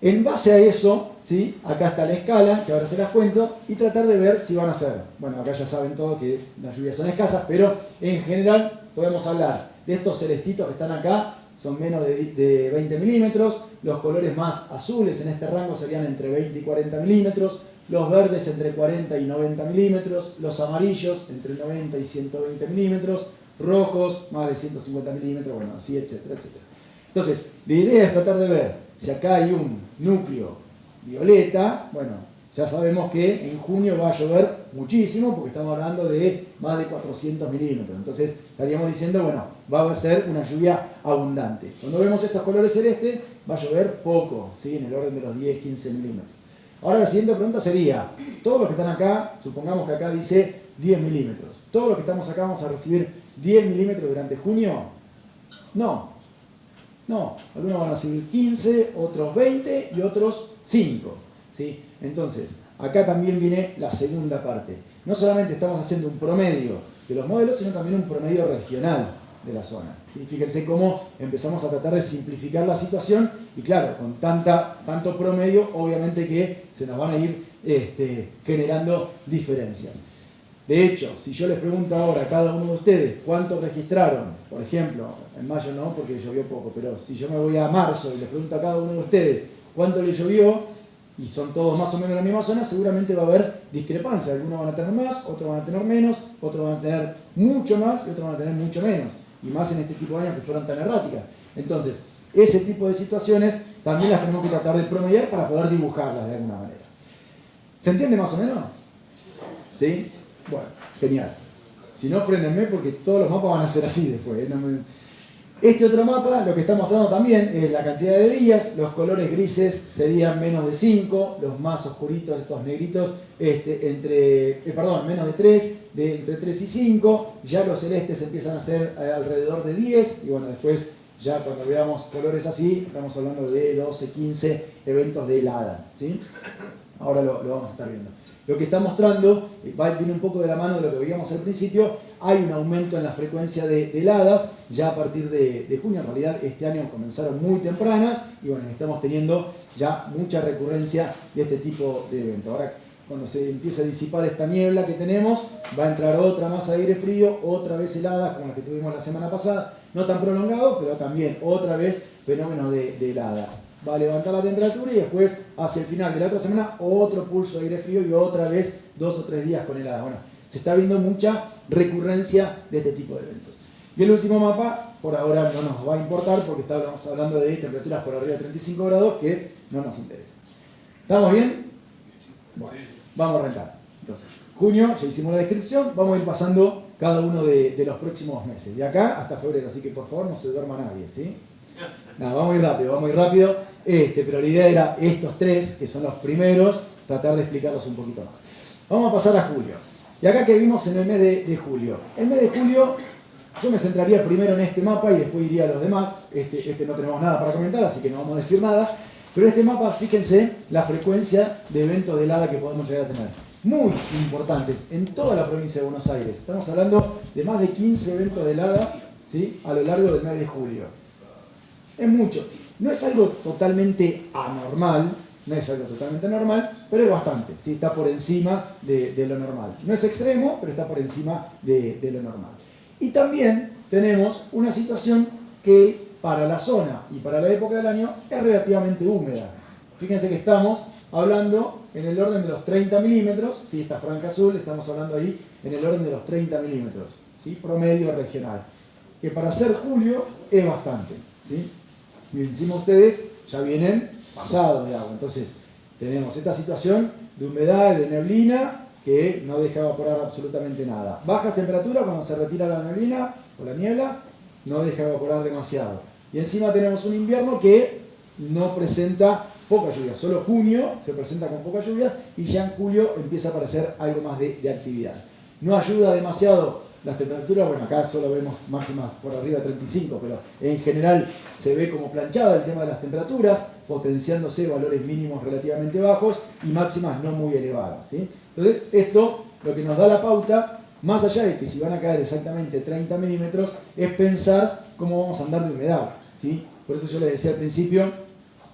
En base a eso, ¿sí? Acá está la escala, que ahora se las cuento, y tratar de ver si van a ser. Bueno, acá ya saben todos que las lluvias son escasas, pero en general podemos hablar de estos celestitos que están acá, son menos de 20 milímetros, los colores más azules en este rango serían entre 20 y 40 milímetros, los verdes entre 40 y 90 milímetros, los amarillos entre 90 y 120 milímetros, rojos más de 150 milímetros, bueno, así, etcétera, etcétera. Entonces, la idea es tratar de ver si acá hay un núcleo violeta. Bueno, ya sabemos que en junio va a llover muchísimo porque estamos hablando de más de 400 milímetros. Entonces estaríamos diciendo, bueno, va a ser una lluvia abundante. Cuando vemos estos colores celestes, va a llover poco, ¿sí? En el orden de los 10-15 milímetros. Ahora la siguiente pregunta sería, todos los que están acá, supongamos que acá dice 10 milímetros, ¿todos los que estamos acá vamos a recibir 10 milímetros durante junio? No, algunos van a recibir 15, otros 20 y otros 5, ¿sí? Entonces, acá también viene la segunda parte. No solamente estamos haciendo un promedio de los modelos, sino también un promedio regional de la zona. ¿Sí? Fíjense cómo empezamos a tratar de simplificar la situación y claro, con tanto promedio, obviamente que se nos van a ir generando diferencias. De hecho, si yo les pregunto ahora a cada uno de ustedes cuánto registraron, por ejemplo, en mayo no, porque llovió poco, pero si yo me voy a marzo y les pregunto a cada uno de ustedes cuánto le llovió, y son todos más o menos en la misma zona, seguramente va a haber discrepancia. Algunos van a tener más, otros van a tener menos, otros van a tener mucho más y otros van a tener mucho menos. Y más en este tipo de años que fueron tan erráticas. Entonces, ese tipo de situaciones también las tenemos que tratar de promediar para poder dibujarlas de alguna manera. ¿Se entiende más o menos? ¿Sí? Bueno, genial. Si no, frénenme porque todos los mapas van a ser así después. Este otro mapa lo que está mostrando también es la cantidad de días. Los colores grises serían menos de 5, los más oscuritos, estos negritos, menos de 3, entre 3 y 5. Ya los celestes empiezan a ser alrededor de 10. Y bueno, después ya cuando veamos colores así, estamos hablando de 12, 15 eventos de helada, ¿sí? Ahora lo vamos a estar viendo. Lo que está mostrando, viene un poco de la mano de lo que veíamos al principio, hay un aumento en la frecuencia de heladas, ya a partir de junio, en realidad este año comenzaron muy tempranas, y bueno, estamos teniendo ya mucha recurrencia de este tipo de eventos. Ahora, cuando se empieza a disipar esta niebla que tenemos, va a entrar otra masa de aire frío, otra vez heladas, como la que tuvimos la semana pasada, no tan prolongado, pero también otra vez fenómeno de helada. Va a levantar la temperatura y después, hacia el final de la otra semana, otro pulso de aire frío y otra vez 2 o 3 días con helada. Bueno, se está viendo mucha recurrencia de este tipo de eventos. Y el último mapa, por ahora no nos va a importar porque estamos hablando de temperaturas por arriba de 35 grados que no nos interesa. ¿Estamos bien? Bueno, vamos a arrancar. Entonces, junio, ya hicimos la descripción, vamos a ir pasando cada uno de los próximos meses, de acá hasta febrero, así que por favor no se duerma nadie, ¿sí? No, vamos muy rápido, pero la idea era estos tres, que son los primeros, tratar de explicarlos un poquito más. Vamos a pasar a julio. Y acá que vimos en el mes de julio. El mes de julio, yo me centraría primero en este mapa y después iría a los demás. Este no tenemos nada para comentar, así que no vamos a decir nada. Pero este mapa, fíjense la frecuencia de eventos de helada que podemos llegar a tener. Muy importantes en toda la provincia de Buenos Aires. Estamos hablando de más de 15 eventos de helada, ¿sí?, a lo largo del mes de julio. Es mucho. No es algo totalmente anormal, pero es bastante, ¿sí? Está por encima de lo normal. No es extremo, pero está por encima de lo normal. Y también tenemos una situación que para la zona y para la época del año es relativamente húmeda. Fíjense que estamos hablando en el orden de los 30 milímetros, ¿sí? Esta franja azul, estamos hablando ahí en el orden de los 30 milímetros, ¿sí? Promedio regional. Que para ser julio es bastante, ¿sí? Y encima ustedes ya vienen pasados de agua. Entonces tenemos esta situación de humedad, de neblina, que no deja evaporar absolutamente nada. Bajas temperaturas cuando se retira la neblina o la niebla, no deja evaporar demasiado. Y encima tenemos un invierno que no presenta poca lluvia. Solo junio se presenta con pocas lluvias y ya en julio empieza a aparecer algo más de actividad. No ayuda demasiado las temperaturas, bueno, acá solo vemos máximas por arriba de 35, pero en general se ve como planchada el tema de las temperaturas, potenciándose valores mínimos relativamente bajos y máximas no muy elevadas, ¿sí? Entonces, esto lo que nos da la pauta, más allá de que si van a caer exactamente 30 milímetros, es pensar cómo vamos a andar de humedad, ¿sí? Por eso yo les decía al principio,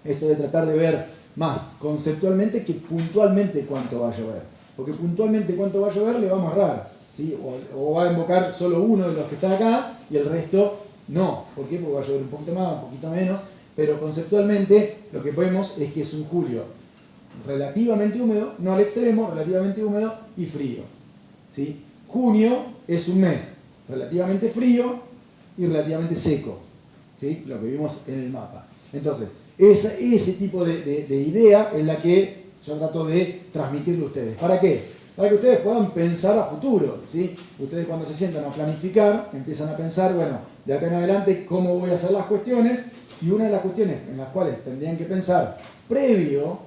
esto de tratar de ver más conceptualmente que puntualmente cuánto va a llover. Porque puntualmente cuánto va a llover le vamos a errar, ¿sí? O va a invocar solo uno de los que está acá y el resto no. ¿Por qué? Porque va a llover un poquito más, un poquito menos. Pero conceptualmente lo que vemos es que es un julio relativamente húmedo, no al extremo, relativamente húmedo y frío, ¿sí? Junio es un mes relativamente frío y relativamente seco, ¿sí? Lo que vimos en el mapa. Entonces, ese tipo de idea es la que yo trato de transmitirle a ustedes. ¿Para qué? Para que ustedes puedan pensar a futuro, ¿sí? Ustedes cuando se sientan a planificar, empiezan a pensar, bueno, de acá en adelante, cómo voy a hacer las cuestiones, y una de las cuestiones en las cuales tendrían que pensar previo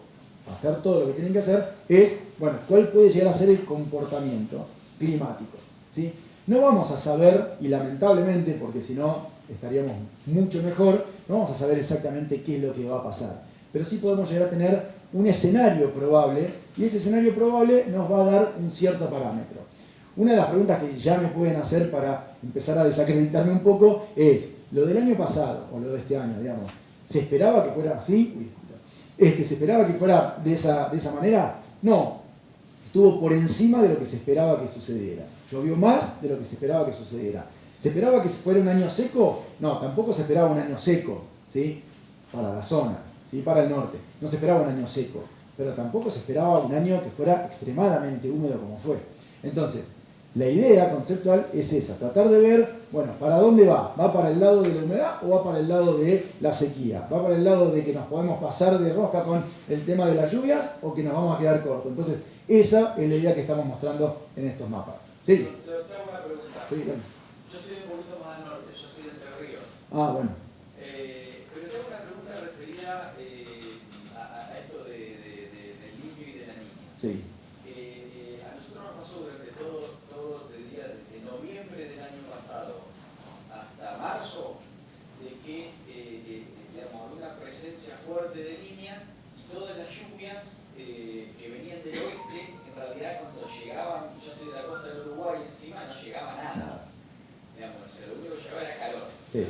hacer todo lo que tienen que hacer, es, bueno, cuál puede llegar a ser el comportamiento climático, ¿sí? No vamos a saber, y lamentablemente, porque si no estaríamos mucho mejor, no vamos a saber exactamente qué es lo que va a pasar, pero sí podemos llegar a tener un escenario probable, y ese escenario probable nos va a dar un cierto parámetro. Una de las preguntas que ya me pueden hacer para empezar a desacreditarme un poco es, lo del año pasado, o lo de este año, digamos, ¿se esperaba que fuera así? ¿Se esperaba que fuera de esa manera? No, estuvo por encima de lo que se esperaba que sucediera. Llovió más de lo que se esperaba que sucediera. ¿Se esperaba que fuera un año seco? No, tampoco se esperaba un año seco, ¿sí? Para la zona, ¿sí? Para el norte. No se esperaba un año seco, pero tampoco se esperaba un año que fuera extremadamente húmedo como fue. Entonces, la idea conceptual es esa, tratar de ver, bueno, ¿para dónde va? ¿Va para el lado de la humedad o va para el lado de la sequía? ¿Va para el lado de que nos podemos pasar de rosca con el tema de las lluvias o que nos vamos a quedar cortos? Entonces, esa es la idea que estamos mostrando en estos mapas. ¿Sí? Te hago una pregunta. Sí, bueno. Yo soy un poquito más al norte, yo soy de Entre Ríos. Ah, bueno. Pero tengo una pregunta referida a esto del niño y de la niña. Sí. A nosotros nos pasó durante todo el día, desde noviembre del año pasado hasta marzo, de que digamos, había una presencia fuerte de niña y todas las lluvias que venían del oeste, en realidad cuando llegaban, yo soy de la costa del Uruguay, encima no llegaba nada. Digamos, o sea, lo único que llegaba era calor. Sí.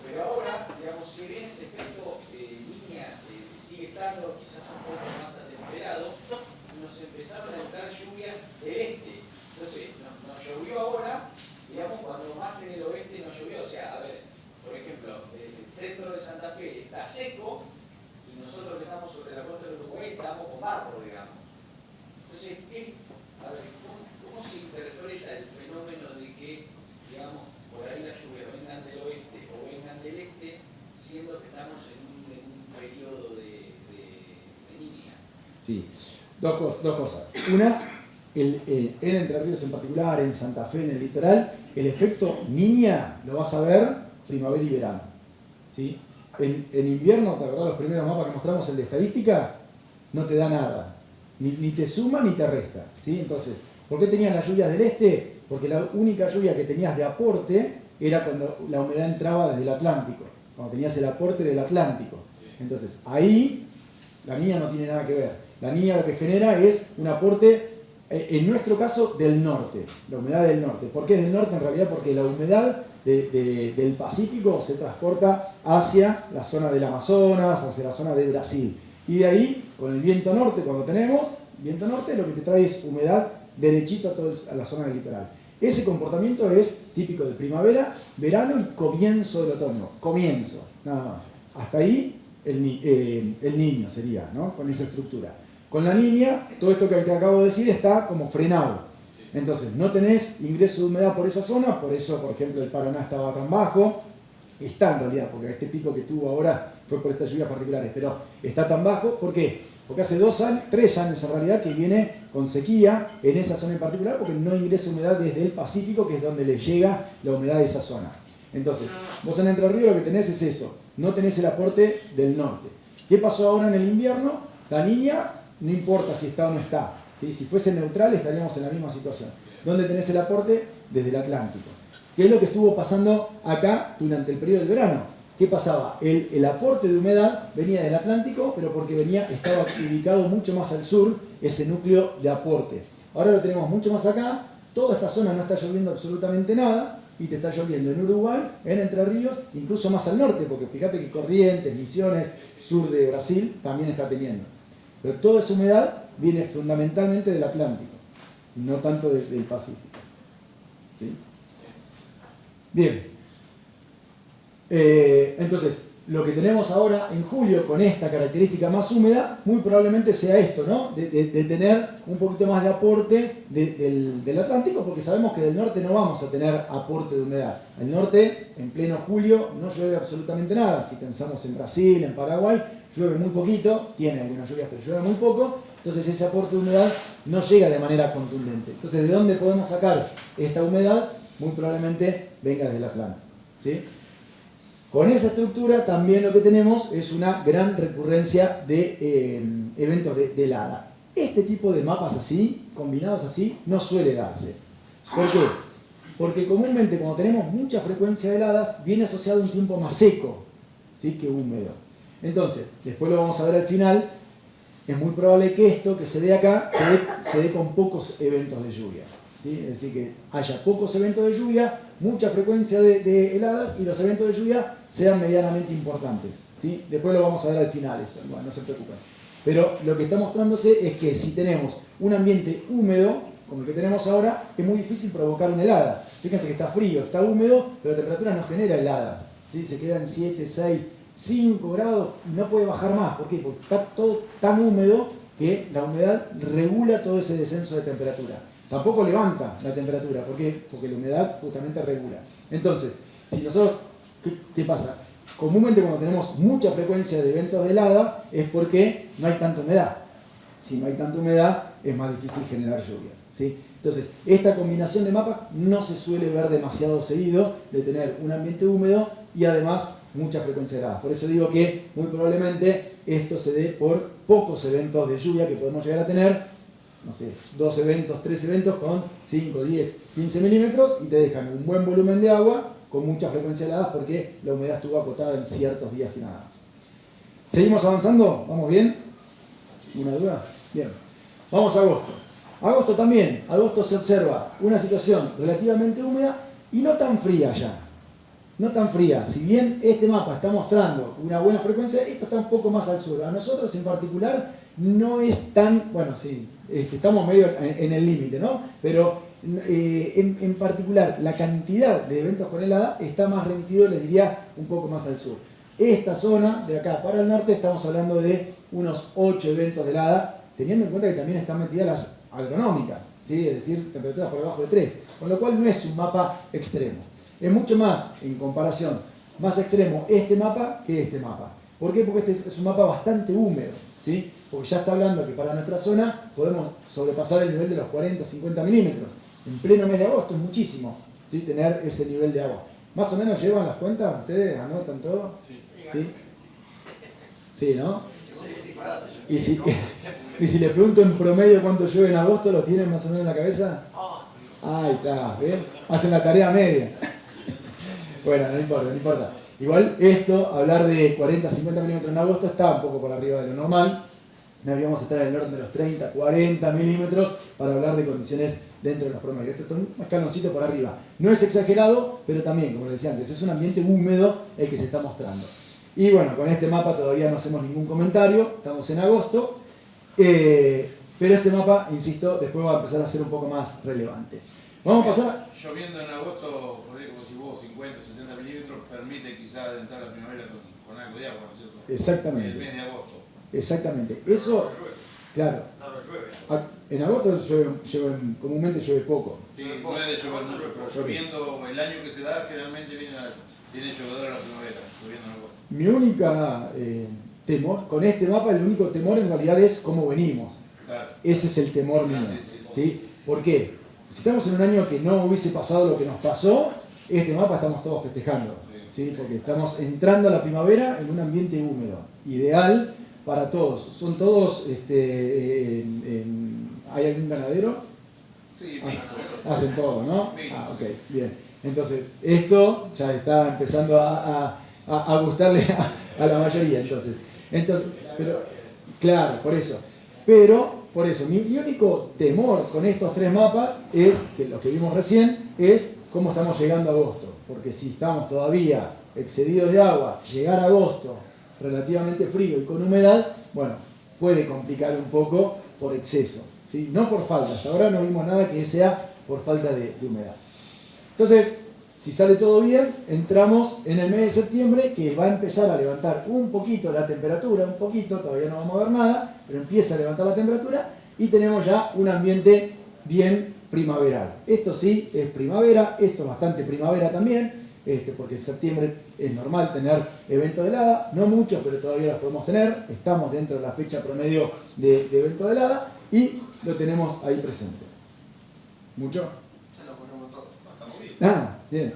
Pero ahora, digamos, si bien ese efecto niña sigue estando quizás un poco más atemperado, nos empezaron a entrar lluvias del este. Entonces, nos llovió ahora, digamos, cuando más en el oeste nos llovió. O sea, a ver, por ejemplo, el centro de Santa Fe está seco y nosotros que estamos sobre la costa del Uruguay estamos con barro, digamos. Entonces, ¿cómo se interpreta el fenómeno de que, digamos, por ahí las lluvias vengan del oeste o vengan del este, siendo que estamos en un periodo de niña? Sí, dos cosas. Una, en Entre Ríos en particular, en Santa Fe, en el litoral, el efecto niña lo vas a ver primavera y verano. ¿Sí? En invierno, ¿te acordás los primeros mapas que mostramos, el de estadística? No te da nada. Ni te suma ni te resta. ¿Sí? Entonces, ¿por qué tenías las lluvias del este? Porque la única lluvia que tenías de aporte era cuando la humedad entraba desde el Atlántico, cuando tenías el aporte del Atlántico. Entonces, ahí la niña no tiene nada que ver. La niña lo que genera es un aporte, en nuestro caso, del norte, la humedad del norte. ¿Por qué es del norte? En realidad porque la humedad del Pacífico se transporta hacia la zona del Amazonas, hacia la zona de Brasil. Y de ahí, con el viento norte, cuando tenemos viento norte, lo que te trae es humedad derechito a la zona del litoral. Ese comportamiento es típico de primavera, verano y comienzo del otoño. Comienzo, nada más. Hasta ahí el niño sería, ¿no? Con esa estructura. Con la niña, todo esto que acabo de decir está como frenado. Entonces, no tenés ingreso de humedad por esa zona, por eso, por ejemplo, el Paraná estaba tan bajo. Está en realidad, porque este pico que tuvo ahora fue por estas lluvias particulares, pero está tan bajo, ¿por qué? Porque hace 3 años en realidad que viene con sequía en esa zona en particular, porque no ingresa humedad desde el Pacífico, que es donde le llega la humedad de esa zona. Entonces, vos en Entre Ríos lo que tenés es eso, no tenés el aporte del norte. ¿Qué pasó ahora en el invierno? La niña, no importa si está o no está, ¿sí? Si fuese neutral estaríamos en la misma situación. ¿Dónde tenés el aporte? Desde el Atlántico. ¿Qué es lo que estuvo pasando acá durante el periodo del verano? ¿Qué pasaba? El aporte de humedad venía del Atlántico, pero porque estaba ubicado mucho más al sur, ese núcleo de aporte. Ahora lo tenemos mucho más acá, toda esta zona no está lloviendo absolutamente nada, y te está lloviendo en Uruguay, en Entre Ríos, incluso más al norte, porque fíjate que Corrientes, Misiones, sur de Brasil, también está teniendo. Pero toda esa humedad viene fundamentalmente del Atlántico, no tanto del Pacífico. ¿Sí? Bien. Entonces, lo que tenemos ahora en julio con esta característica más húmeda, muy probablemente sea esto, ¿no? De tener un poquito más de aporte del Atlántico, porque sabemos que del norte no vamos a tener aporte de humedad. El norte, en pleno julio, no llueve absolutamente nada. Si pensamos en Brasil, en Paraguay, llueve muy poquito, tiene algunas lluvias, pero llueve muy poco. Entonces ese aporte de humedad no llega de manera contundente. Entonces, ¿de dónde podemos sacar esta humedad? Muy probablemente venga desde el Atlántico. ¿Sí? Con esa estructura también lo que tenemos es una gran recurrencia de eventos de helada. Este tipo de mapas así, combinados así, no suele darse. ¿Por qué? Porque comúnmente cuando tenemos mucha frecuencia de heladas, viene asociado a un tiempo más seco, ¿sí?, que húmedo. Entonces, después lo vamos a ver al final, es muy probable que esto que se dé acá se dé con pocos eventos de lluvia, ¿sí? Es decir, que haya pocos eventos de lluvia, mucha frecuencia de heladas y los eventos de lluvia sean medianamente importantes, ¿sí? Después lo vamos a ver al final, eso, bueno, no se preocupen. Pero lo que está mostrándose es que si tenemos un ambiente húmedo, como el que tenemos ahora, es muy difícil provocar una helada. Fíjense que está frío, está húmedo, pero la temperatura no genera heladas, ¿sí? Se quedan 7, 6, 5 grados y no puede bajar más. ¿Por qué? Porque está todo tan húmedo que la humedad regula todo ese descenso de temperatura. Tampoco levanta la temperatura. ¿Por qué? Porque la humedad justamente regula. Entonces, si nosotros, ¿qué pasa? Comúnmente cuando tenemos mucha frecuencia de eventos de helada es porque no hay tanta humedad. Si no hay tanta humedad es más difícil generar lluvias, ¿sí? Entonces, esta combinación de mapas no se suele ver demasiado seguido, de tener un ambiente húmedo y además mucha frecuencia de heladas. Por eso digo que muy probablemente esto se dé por pocos eventos de lluvia que podemos llegar a tener, no sé, 2 eventos, 3 eventos con 5, 10, 15 milímetros y te dejan un buen volumen de agua con mucha frecuencia de heladas porque la humedad estuvo acotada en ciertos días y nada más. ¿Seguimos avanzando? ¿Vamos bien? ¿Una duda? Bien. Vamos a agosto. Agosto también. Agosto se observa una situación relativamente húmeda y no tan fría ya. No tan fría. Si bien este mapa está mostrando una buena frecuencia, esto está un poco más al sur. A nosotros en particular no es tan... Bueno, sí, estamos medio en el límite, ¿no? Pero en particular la cantidad de eventos con helada está más remitido, les diría, un poco más al sur. Esta zona de acá para el norte estamos hablando de unos 8 eventos de helada, teniendo en cuenta que también están metidas las agronómicas, ¿sí? Es decir, temperaturas por debajo de 3, con lo cual no es un mapa extremo. Es mucho más, en comparación, más extremo este mapa que este mapa. ¿Por qué? Porque este es un mapa bastante húmedo, ¿sí? Porque ya está hablando que para nuestra zona podemos sobrepasar el nivel de los 40, 50 milímetros. En pleno mes de agosto es muchísimo, ¿sí?, tener ese nivel de agua. ¿Más o menos llevan las cuentas? ¿Ustedes anotan todo? Sí. ¿Sí, no? Y si les pregunto en promedio cuánto llueve en agosto, ¿lo tienen más o menos en la cabeza? Ahí está, ¿ven? Hacen la tarea media. Bueno, no importa, no importa. Igual esto, hablar de 40, 50 milímetros en agosto está un poco por arriba de lo normal. Deberíamos estar en el orden de los 30, 40 milímetros para hablar de condiciones dentro de los promedios. Esto es un escaloncito por arriba. No es exagerado, pero también, como les decía antes, es un ambiente húmedo el que se está mostrando. Y bueno, con este mapa todavía no hacemos ningún comentario, estamos en agosto, pero este mapa, insisto, después va a empezar a ser un poco más relevante. Vamos a pasar... Lloviendo en agosto, por ahí, como si hubo 50, 70 milímetros, permite quizás adentrar la primavera con algo de agua, ¿no es cierto? Exactamente. En el mes de agosto. Exactamente. Eso, claro. En agosto comúnmente llueve poco. Sí, puede llover mucho, pero lloviendo el año que se da, generalmente viene llovedora la primavera, lloviendo en agosto. Mi única temor, con este mapa, el único temor en realidad es cómo venimos. Claro. Ese es el temor mío. ¿Sí? ¿Por qué? Si estamos en un año que no hubiese pasado lo que nos pasó, este mapa estamos todos festejando. ¿Sí? Porque estamos entrando a la primavera en un ambiente húmedo. Ideal para todos. Son todos, ¿hay algún ganadero? Sí, hacen todo, ¿no? Ok, bien. Entonces, esto ya está empezando a gustarle a la mayoría, entonces, pero, claro, por eso. Pero, por eso, mi único temor con estos 3 mapas es, que lo que vimos recién, es cómo estamos llegando a agosto. Porque si estamos todavía excedidos de agua, llegar a agosto relativamente frío y con humedad, bueno, puede complicar un poco por exceso, ¿sí? No por falta, hasta ahora no vimos nada que sea por falta de humedad. Entonces, si sale todo bien, entramos en el mes de septiembre, que va a empezar a levantar un poquito la temperatura, un poquito, todavía no vamos a ver nada, pero empieza a levantar la temperatura y tenemos ya un ambiente bien primaveral. Esto sí es primavera, esto es bastante primavera también, porque en septiembre es normal tener eventos de helada, no muchos, pero todavía los podemos tener, estamos dentro de la fecha promedio de eventos de helada y lo tenemos ahí presente. ¿Mucho? Ya lo ponemos todos, estamos bien. Ah, bien.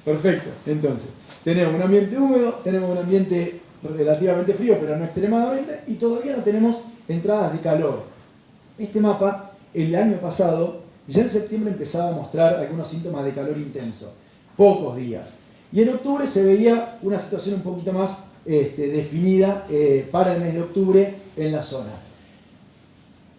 Perfecto. Entonces, tenemos un ambiente húmedo, tenemos un ambiente relativamente frío, pero no extremadamente, y todavía no tenemos entradas de calor. Este mapa, el año pasado, ya en septiembre empezaba a mostrar algunos síntomas de calor intenso. Pocos días. Y en octubre se veía una situación un poquito más definida para el mes de octubre en la zona.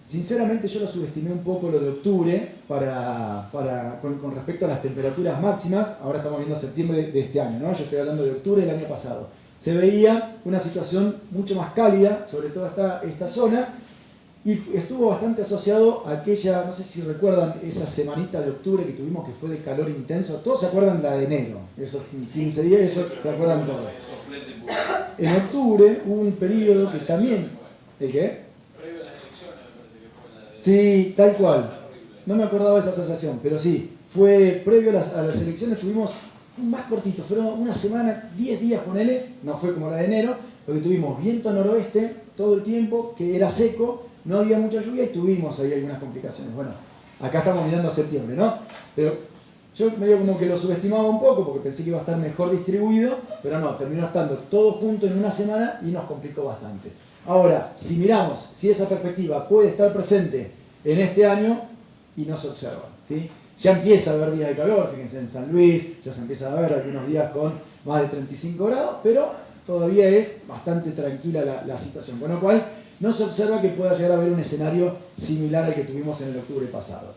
Sinceramente yo lo subestimé un poco lo de octubre con respecto a las temperaturas máximas. Ahora estamos viendo septiembre de este año, ¿no? Yo estoy hablando de octubre del año pasado. Se veía una situación mucho más cálida sobre toda esta zona y estuvo bastante asociado a aquella, no sé si recuerdan, esa semanita de octubre que tuvimos que fue de calor intenso. Todos se acuerdan la de enero, esos 15 días, esos se acuerdan todos. En octubre hubo un periodo que también... ¿El qué? Sí, tal cual. No me acordaba de esa asociación, pero sí, fue previo a las elecciones, tuvimos más cortito, fueron una semana, 10 días ponele, no fue como la de enero, porque tuvimos viento noroeste todo el tiempo, que era seco, no había mucha lluvia y tuvimos ahí algunas complicaciones. Bueno, acá estamos mirando a septiembre, ¿no? Pero yo medio como que lo subestimaba un poco, porque pensé que iba a estar mejor distribuido, pero no, terminó estando todo junto en una semana y nos complicó bastante. Ahora, si miramos si esa perspectiva puede estar presente en este año, y no se observa, ¿sí? Ya empieza a haber días de calor, fíjense en San Luis, ya se empieza a ver algunos días con más de 35 grados, pero todavía es bastante tranquila la situación, con lo cual no se observa que pueda llegar a haber un escenario similar al que tuvimos en el octubre pasado.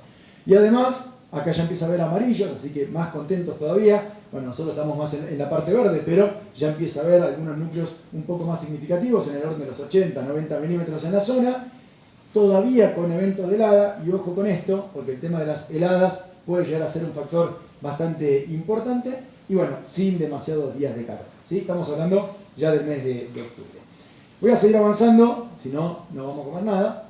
Y además, acá ya empieza a haber amarillos, así que más contentos todavía. Bueno, nosotros estamos más en la parte verde, pero ya empieza a haber algunos núcleos un poco más significativos, en el orden de los 80, 90 milímetros en la zona, todavía con eventos de helada, y ojo con esto, porque el tema de las heladas puede llegar a ser un factor bastante importante, y bueno, sin demasiados días de calor, ¿sí? Estamos hablando ya del mes de octubre. Voy a seguir avanzando, si no, no vamos a comer nada.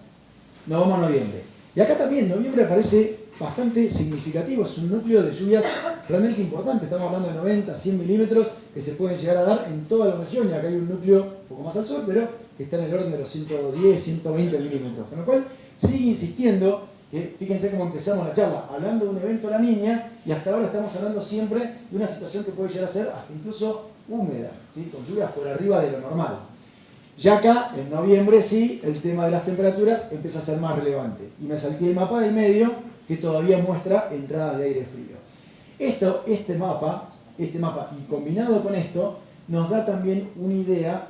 Nos vamos a noviembre. Y acá también, noviembre parece bastante significativo, es un núcleo de lluvias realmente importante. Estamos hablando de 90, 100 milímetros que se pueden llegar a dar en toda la región. Y acá hay un núcleo un poco más al sur, pero que está en el orden de los 110, 120 milímetros. Con lo cual, sigue insistiendo que, fíjense cómo empezamos la charla, hablando de un evento La Niña, y hasta ahora estamos hablando siempre de una situación que puede llegar a ser hasta incluso húmeda, ¿sí? Con lluvias por arriba de lo normal. Ya acá, en noviembre, sí, el tema de las temperaturas empieza a ser más relevante. Y me salté el mapa del medio, que todavía muestra entradas de aire frío. Este mapa, y combinado con esto, nos da también una idea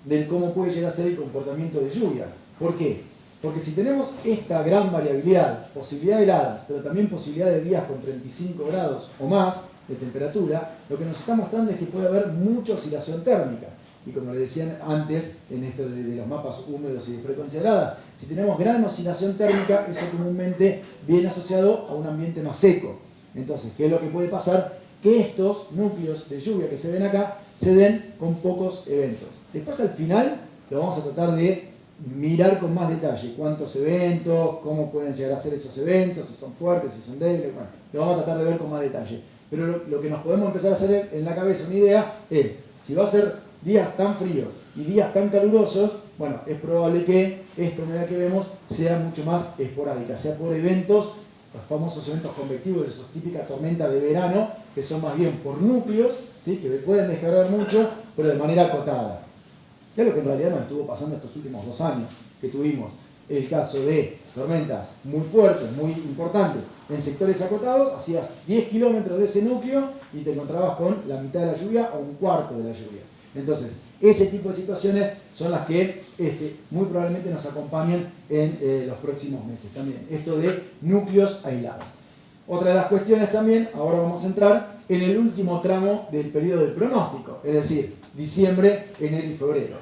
de cómo puede llegar a ser el comportamiento de lluvias. ¿Por qué? Porque si tenemos esta gran variabilidad, posibilidad de heladas, pero también posibilidad de días con 35 grados o más de temperatura, lo que nos está mostrando es que puede haber mucha oscilación térmica. Y como les decían antes, en esto de los mapas húmedos y de frecuencia helada, si tenemos gran oscilación térmica, eso comúnmente viene asociado a un ambiente más seco. Entonces, ¿qué es lo que puede pasar? Que estos núcleos de lluvia que se ven acá, se den con pocos eventos. Después al final, lo vamos a tratar de mirar con más detalle. Cuántos eventos, cómo pueden llegar a ser esos eventos, si son fuertes, si son débiles, bueno, lo vamos a tratar de ver con más detalle. Pero lo que nos podemos empezar a hacer en la cabeza una idea es, si va a ser días tan fríos y días tan calurosos, bueno, es probable que esta humedad que vemos sea mucho más esporádica, sea por eventos, los famosos eventos convectivos, esas típicas tormentas de verano, que son más bien por núcleos, ¿sí? Que pueden descargar mucho, pero de manera acotada. Que es lo que en realidad nos estuvo pasando estos últimos 2 años, que tuvimos el caso de tormentas muy fuertes, muy importantes, en sectores acotados, hacías 10 kilómetros de ese núcleo y te encontrabas con la mitad de la lluvia o un cuarto de la lluvia. Entonces, ese tipo de situaciones son las que muy probablemente nos acompañan en los próximos meses también. Esto de núcleos aislados. Otra de las cuestiones también, ahora vamos a entrar en el último tramo del periodo del pronóstico, es decir, diciembre, enero y febrero.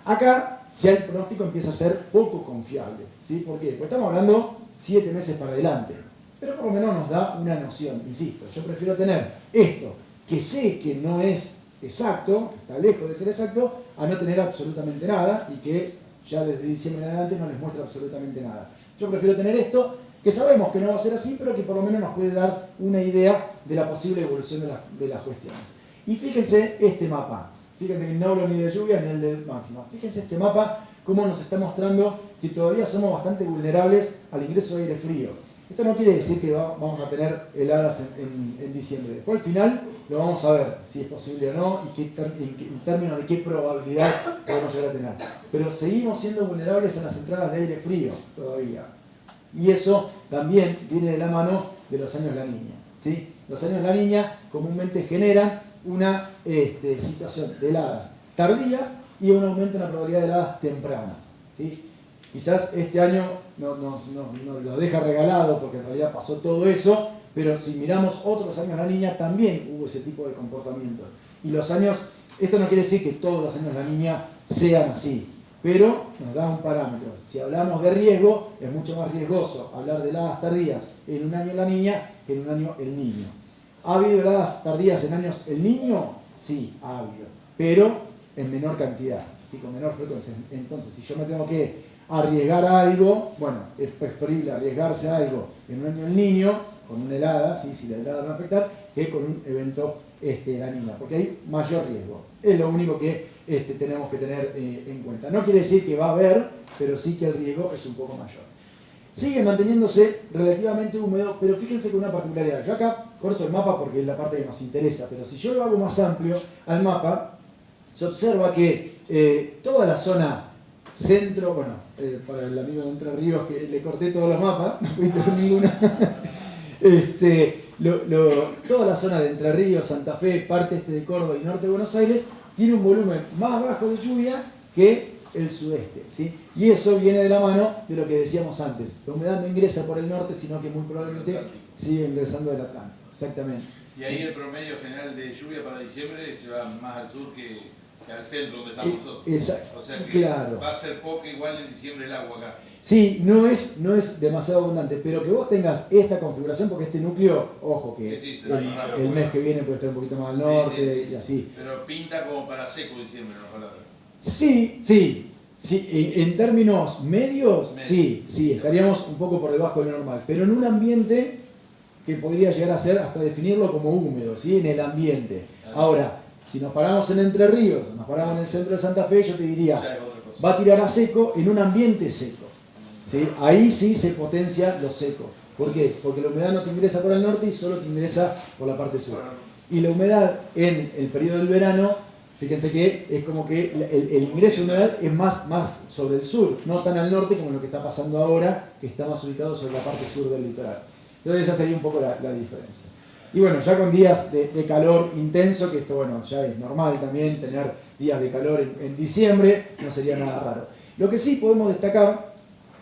Acá ya el pronóstico empieza a ser poco confiable, ¿sí? ¿Por qué? Porque estamos hablando 7 meses para adelante, pero por lo menos nos da una noción, insisto. Yo prefiero tener esto, que sé que no es exacto, está lejos de ser exacto, a no tener absolutamente nada y que ya desde diciembre en adelante no les muestra absolutamente nada. Yo prefiero tener esto, que sabemos que no va a ser así, pero que por lo menos nos puede dar una idea de la posible evolución de las cuestiones. Y fíjense este mapa, fíjense que no hablo ni de lluvia ni el de máxima. Fíjense este mapa, cómo nos está mostrando que todavía somos bastante vulnerables al ingreso de aire frío. Esto no quiere decir que vamos a tener heladas en diciembre. Después al final lo vamos a ver si es posible o no y en términos de qué probabilidad podemos llegar a tener. Pero seguimos siendo vulnerables a las entradas de aire frío todavía. Y eso también viene de la mano de los años La Niña, ¿sí? Los años La Niña comúnmente generan una situación de heladas tardías y un aumento en la probabilidad de heladas tempranas, ¿sí? Quizás este año nos lo deja regalado porque en realidad pasó todo eso, pero si miramos otros años La Niña también hubo ese tipo de comportamiento. Y los años, esto no quiere decir que todos los años La Niña sean así, pero nos da un parámetro. Si hablamos de riesgo, es mucho más riesgoso hablar de heladas tardías en un año La Niña que en un año El Niño. ¿Ha habido heladas tardías en años El Niño? Sí, ha habido, pero en menor cantidad, ¿sí? Con menor frecuencia. Entonces, si yo me tengo que arriesgar a algo, bueno, es preferible arriesgarse a algo en un año El Niño, con una helada, ¿sí? Si la helada va a afectar, que con un evento La Niña, porque hay mayor riesgo. Es lo único que tenemos que tener en cuenta. No quiere decir que va a haber, pero sí que el riesgo es un poco mayor. Sigue manteniéndose relativamente húmedo, pero fíjense con una particularidad. Yo acá corto el mapa porque es la parte que nos interesa, pero si yo lo hago más amplio al mapa, se observa que toda la zona centro, bueno, para el amigo de Entre Ríos que le corté todos los mapas, no pudiste ver ninguna, toda la zona de Entre Ríos, Santa Fe, parte este de Córdoba y norte de Buenos Aires, tiene un volumen más bajo de lluvia que el sudeste, ¿sí? Y eso viene de la mano de lo que decíamos antes. La humedad no ingresa por el norte, sino que muy probablemente sigue ingresando del Atlántico. Exactamente. Y ahí el promedio general de lluvia para diciembre se va más al sur que al centro donde estamos nosotros. Exacto. O sea que claro. Va a ser poco igual en diciembre el agua acá. Sí, no es demasiado abundante, pero que vos tengas esta configuración, porque este núcleo, ojo, que Sí, el mes que viene puede estar un poquito más al norte y así. Pero pinta como para seco diciembre, ¿no? Palabra. Sí, en términos medios, sí, estaríamos un poco por debajo de lo normal, pero en un ambiente que podría llegar a ser, hasta definirlo como húmedo, ¿sí? En el ambiente. Ahora, si nos paramos en Entre Ríos, nos paramos en el centro de Santa Fe, yo te diría, va a tirar a seco en un ambiente seco, ¿sí? Ahí sí se potencia lo seco. ¿Por qué? Porque la humedad no te ingresa por el norte y solo te ingresa por la parte sur. Y la humedad en el periodo del verano, fíjense que es como que el ingreso de humedad es más sobre el sur, no tan al norte como lo que está pasando ahora, que está más ubicado sobre la parte sur del litoral. Entonces esa sería un poco la diferencia. Y bueno, ya con días de calor intenso, que esto bueno, ya es normal también tener días de calor en diciembre, no sería nada raro. Lo que sí podemos destacar,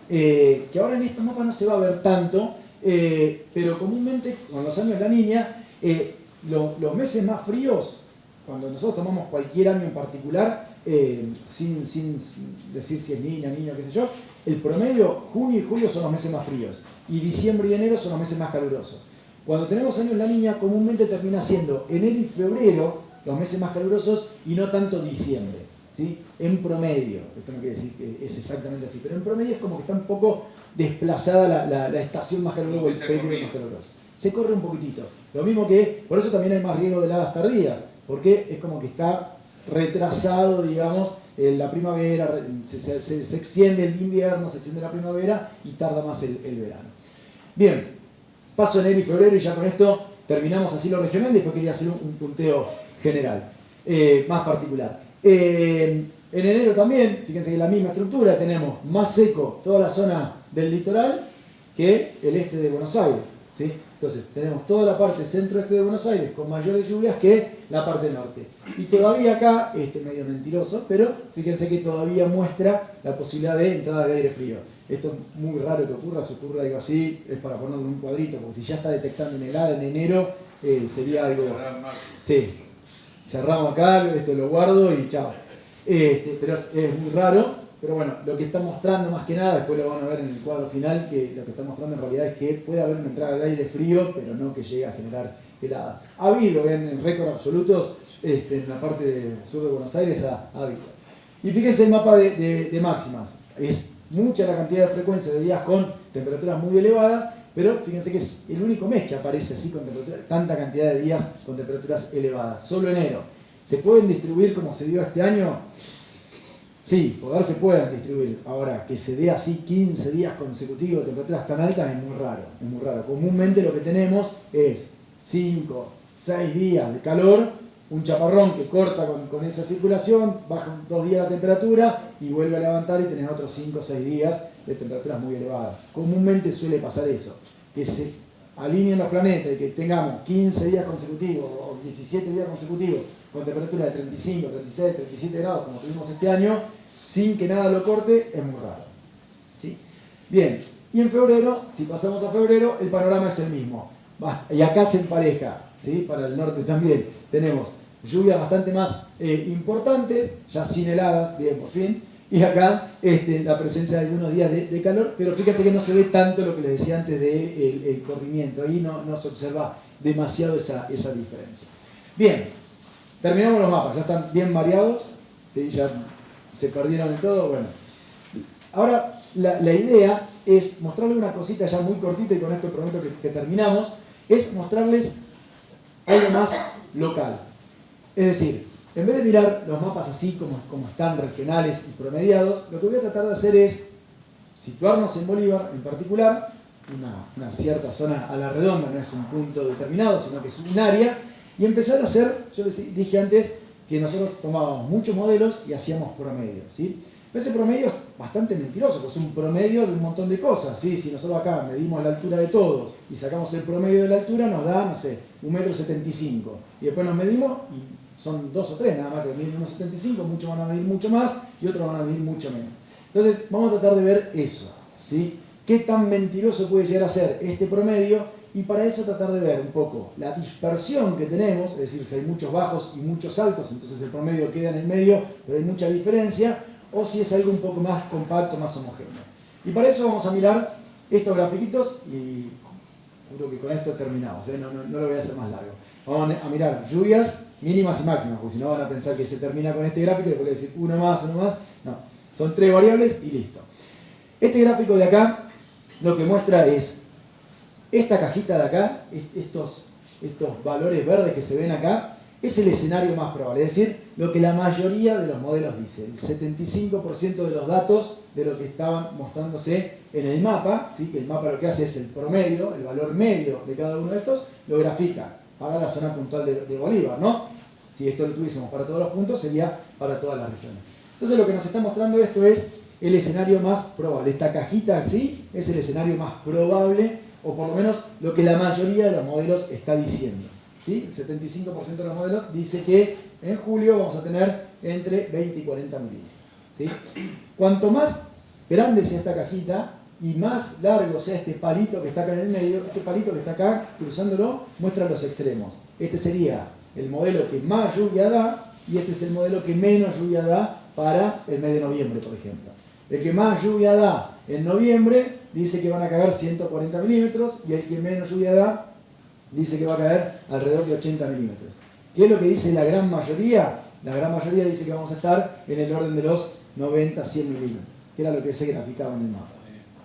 que ahora en estos mapas no se va a ver tanto, pero comúnmente con los años La Niña, los meses más fríos, cuando nosotros tomamos cualquier año en particular, sin decir si es niña, niño, qué sé yo, el promedio, junio y julio son los meses más fríos, y diciembre y enero son los meses más calurosos. Cuando tenemos años La Niña, comúnmente termina siendo enero y febrero los meses más calurosos y no tanto diciembre, ¿sí? En promedio, esto no quiere decir que es exactamente así, pero en promedio es como que está un poco desplazada la estación más calurosa o el periodo más caluroso. Se corre un poquitito. Lo mismo que, por eso también hay más riesgo de heladas tardías, porque es como que está retrasado, digamos, la primavera, se extiende el invierno, se extiende la primavera y tarda más el verano. Bien, paso enero y febrero y ya con esto terminamos así lo regional, después quería hacer un punteo general, más particular. En enero también, fíjense que la misma estructura, tenemos más seco toda la zona del litoral que el este de Buenos Aires, ¿sí? Entonces, tenemos toda la parte centro-este de Buenos Aires con mayores lluvias que la parte norte. Y todavía acá, medio mentiroso, pero fíjense que todavía muestra la posibilidad de entrada de aire frío. Esto es muy raro que ocurra, si ocurre algo así, es para ponerlo en un cuadrito, porque si ya está detectando una helada en enero, sería algo... Sí, cerramos acá, lo guardo y chao. Pero es muy raro. Pero bueno, lo que está mostrando más que nada, después lo van a ver en el cuadro final, que lo que está mostrando en realidad es que puede haber una entrada de aire frío, pero no que llegue a generar helada. Ha habido en récords absolutos, en la parte sur de Buenos Aires ha habido. Y fíjense el mapa de máximas. Es mucha la cantidad de frecuencia de días con temperaturas muy elevadas, pero fíjense que es el único mes que aparece así con tanta cantidad de días con temperaturas elevadas. Solo enero. ¿Se pueden distribuir como se dio este año? Sí, poder se pueden distribuir. Ahora, que se dé así 15 días consecutivos de temperaturas tan altas es muy raro. Es muy raro. Comúnmente lo que tenemos es 5, 6 días de calor, un chaparrón que corta con esa circulación, baja 2 días la temperatura y vuelve a levantar y tenés otros 5 o 6 días de temperaturas muy elevadas. Comúnmente suele pasar eso, que se alineen los planetas y que tengamos 15 días consecutivos o 17 días consecutivos con temperatura de 35, 36, 37 grados como tuvimos este año, sin que nada lo corte, es muy raro. ¿Sí? Bien, y en febrero, si pasamos a febrero, el panorama es el mismo. Y acá se empareja, ¿sí? Para el norte también tenemos lluvias bastante más importantes, ya sin heladas, bien, por fin. Y acá la presencia de algunos días de calor, pero fíjense que no se ve tanto lo que les decía antes del corrimiento. Ahí no se observa demasiado esa diferencia. Bien, terminamos los mapas, ya están bien variados, ¿sí? Ya se perdieron en todo. Bueno, ahora la idea es mostrarles una cosita ya muy cortita, y con esto prometo que terminamos, es mostrarles algo más local. Es decir, en vez de mirar los mapas así como están, regionales y promediados, lo que voy a tratar de hacer es situarnos en Bolívar en particular, una cierta zona a la redonda, no es un punto determinado, sino que es un área, y empezar a hacer, yo les dije antes que nosotros tomábamos muchos modelos y hacíamos promedios, ¿sí? Pero ese promedio es bastante mentiroso, pues es un promedio de un montón de cosas, ¿sí? Si nosotros acá medimos la altura de todos y sacamos el promedio de la altura, nos da, no sé, 1,75 m. Y después nos medimos y son 2 o 3 nada más que miden 1,75 m, muchos van a medir mucho más y otros van a medir mucho menos. Entonces, vamos a tratar de ver eso, ¿sí? ¿Qué tan mentiroso puede llegar a ser este promedio? Y para eso tratar de ver un poco la dispersión que tenemos, es decir, si hay muchos bajos y muchos altos, entonces el promedio queda en el medio, pero hay mucha diferencia, o si es algo un poco más compacto, más homogéneo. Y para eso vamos a mirar estos grafiquitos y juro que con esto terminamos, ¿eh? No lo voy a hacer más largo. Vamos a mirar lluvias mínimas y máximas, porque si no van a pensar que se termina con este gráfico y después decir uno más. No, son 3 variables y listo. Este gráfico de acá lo que muestra es esta cajita de acá, estos valores verdes que se ven acá, es el escenario más probable, es decir, lo que la mayoría de los modelos dice. El 75% de los datos de lo que estaban mostrándose en el mapa, ¿sí? Que el mapa lo que hace es el promedio, el valor medio de cada uno de estos, lo grafica para la zona puntual de Bolívar, ¿no? Si esto lo tuviésemos para todos los puntos, sería para todas las regiones. Entonces lo que nos está mostrando esto es el escenario más probable. Esta cajita así es el escenario más probable, o por lo menos lo que la mayoría de los modelos está diciendo, ¿sí? El 75% de los modelos dice que en julio vamos a tener entre 20 y 40 milímetros, ¿sí? Cuanto más grande sea esta cajita y más largo sea este palito que está acá en el medio, este palito que está acá cruzándolo muestra los extremos. Este sería el modelo que más lluvia da y este es el modelo que menos lluvia da para el mes de noviembre, por ejemplo. El que más lluvia da en noviembre dice que van a caer 140 milímetros y el que menos lluvia da dice que va a caer alrededor de 80 milímetros. ¿Qué es lo que dice la gran mayoría? La gran mayoría dice que vamos a estar en el orden de los 90 a 100 milímetros, que era lo que se graficaba en el mapa,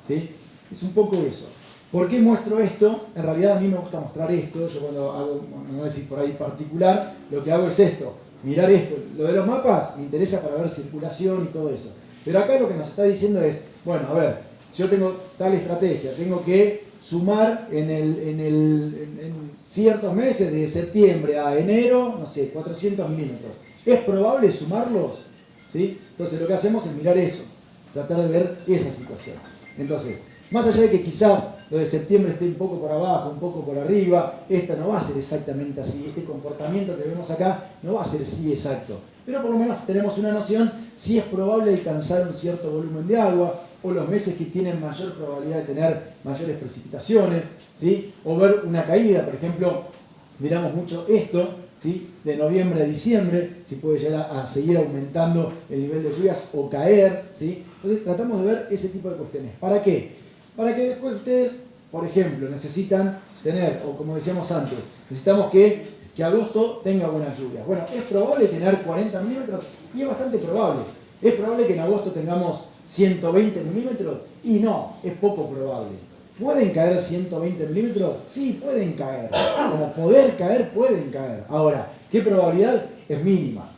¿sí? Es un poco eso. ¿Por qué muestro esto? En realidad a mí me gusta mostrar esto. Yo cuando hago un análisis por ahí particular, lo que hago es esto, mirar esto. Lo de los mapas me interesa para ver circulación y todo eso. Pero acá lo que nos está diciendo es, bueno, a ver, si yo tengo tal estrategia, tengo que sumar en ciertos meses, de septiembre a enero, no sé, 400 milímetros. ¿Es probable sumarlos? ¿Sí? Entonces lo que hacemos es mirar eso, tratar de ver esa situación. Entonces, más allá de que quizás lo de septiembre esté un poco por abajo, un poco por arriba, esta no va a ser exactamente así, este comportamiento que vemos acá no va a ser así exacto. Pero por lo menos tenemos una noción si es probable alcanzar un cierto volumen de agua, o los meses que tienen mayor probabilidad de tener mayores precipitaciones, ¿sí? O ver una caída, por ejemplo, miramos mucho esto, ¿sí? De noviembre a diciembre, si puede llegar a seguir aumentando el nivel de lluvias o caer, ¿sí? Entonces tratamos de ver ese tipo de cuestiones. ¿Para qué? Para que después ustedes, por ejemplo, necesitan tener, o como decíamos antes, necesitamos que agosto tenga buenas lluvias. Bueno, ¿es probable tener 40 milímetros? Y es bastante probable. ¿Es probable que en agosto tengamos 120 milímetros? Y no, es poco probable. ¿Pueden caer 120 milímetros? Sí, pueden caer. Como poder caer, pueden caer. Ahora, ¿qué probabilidad? Es mínima.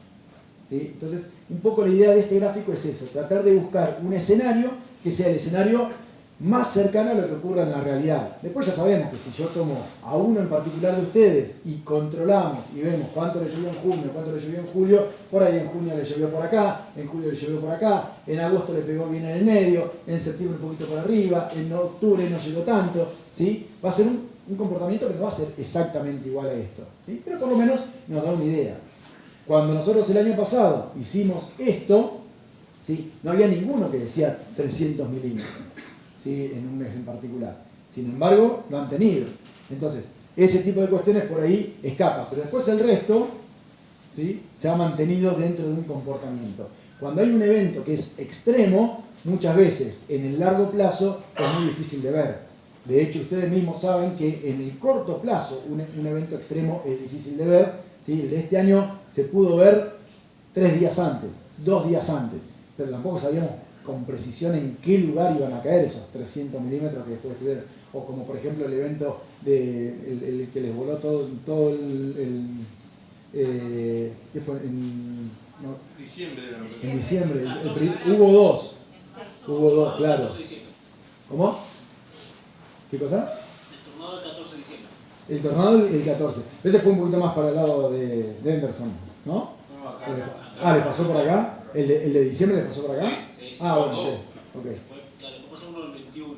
¿sí? Entonces, un poco la idea de este gráfico es eso, tratar de buscar un escenario que sea el escenario más cercano a lo que ocurra en la realidad. Después ya sabemos que si yo tomo a uno en particular de ustedes y controlamos y vemos cuánto le llovió en junio, cuánto le llovió en julio, por ahí en junio le llovió por acá, en julio le llovió por acá, en agosto le pegó bien en el medio, en septiembre un poquito por arriba, en octubre no llegó tanto, ¿sí? Va a ser un comportamiento que no va a ser exactamente igual a esto, ¿sí? Pero por lo menos nos da una idea. Cuando nosotros el año pasado hicimos esto, ¿sí? No había ninguno que decía 300 milímetros. ¿Sí? En un mes en particular. Sin embargo, lo han tenido. Entonces, ese tipo de cuestiones por ahí escapa. Pero después el resto, ¿sí? Se ha mantenido dentro de un comportamiento. Cuando hay un evento que es extremo, muchas veces en el largo plazo es muy difícil de ver. De hecho, ustedes mismos saben que en el corto plazo un evento extremo es difícil de ver. ¿Sí? El de este año se pudo ver 3 días antes, 2 días antes. Pero tampoco sabíamos con precisión en qué lugar iban a caer esos 300 milímetros que después tuvieron. O como por ejemplo el evento el que les voló todo ¿qué fue? Diciembre. En diciembre. Hubo dos, claro. ¿Cómo? ¿Qué cosa? El tornado del 14 de diciembre. El tornado el 14. Ese fue un poquito más para el lado de Henderson, ¿no? ¿Le pasó por acá? ¿El de diciembre le pasó por acá? Sí. Bueno, sí. Ok. Después pasó uno el 21.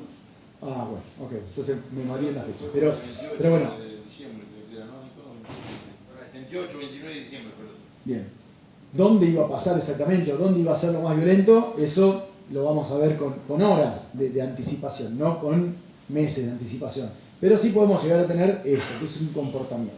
Bueno, ok. Entonces me mareé en la fecha. Pero bueno. 28, 29 de diciembre, perdón. Bien. ¿Dónde iba a pasar exactamente o dónde iba a ser lo más violento? Eso lo vamos a ver con horas de anticipación, no con meses de anticipación. Pero sí podemos llegar a tener esto, que es un comportamiento.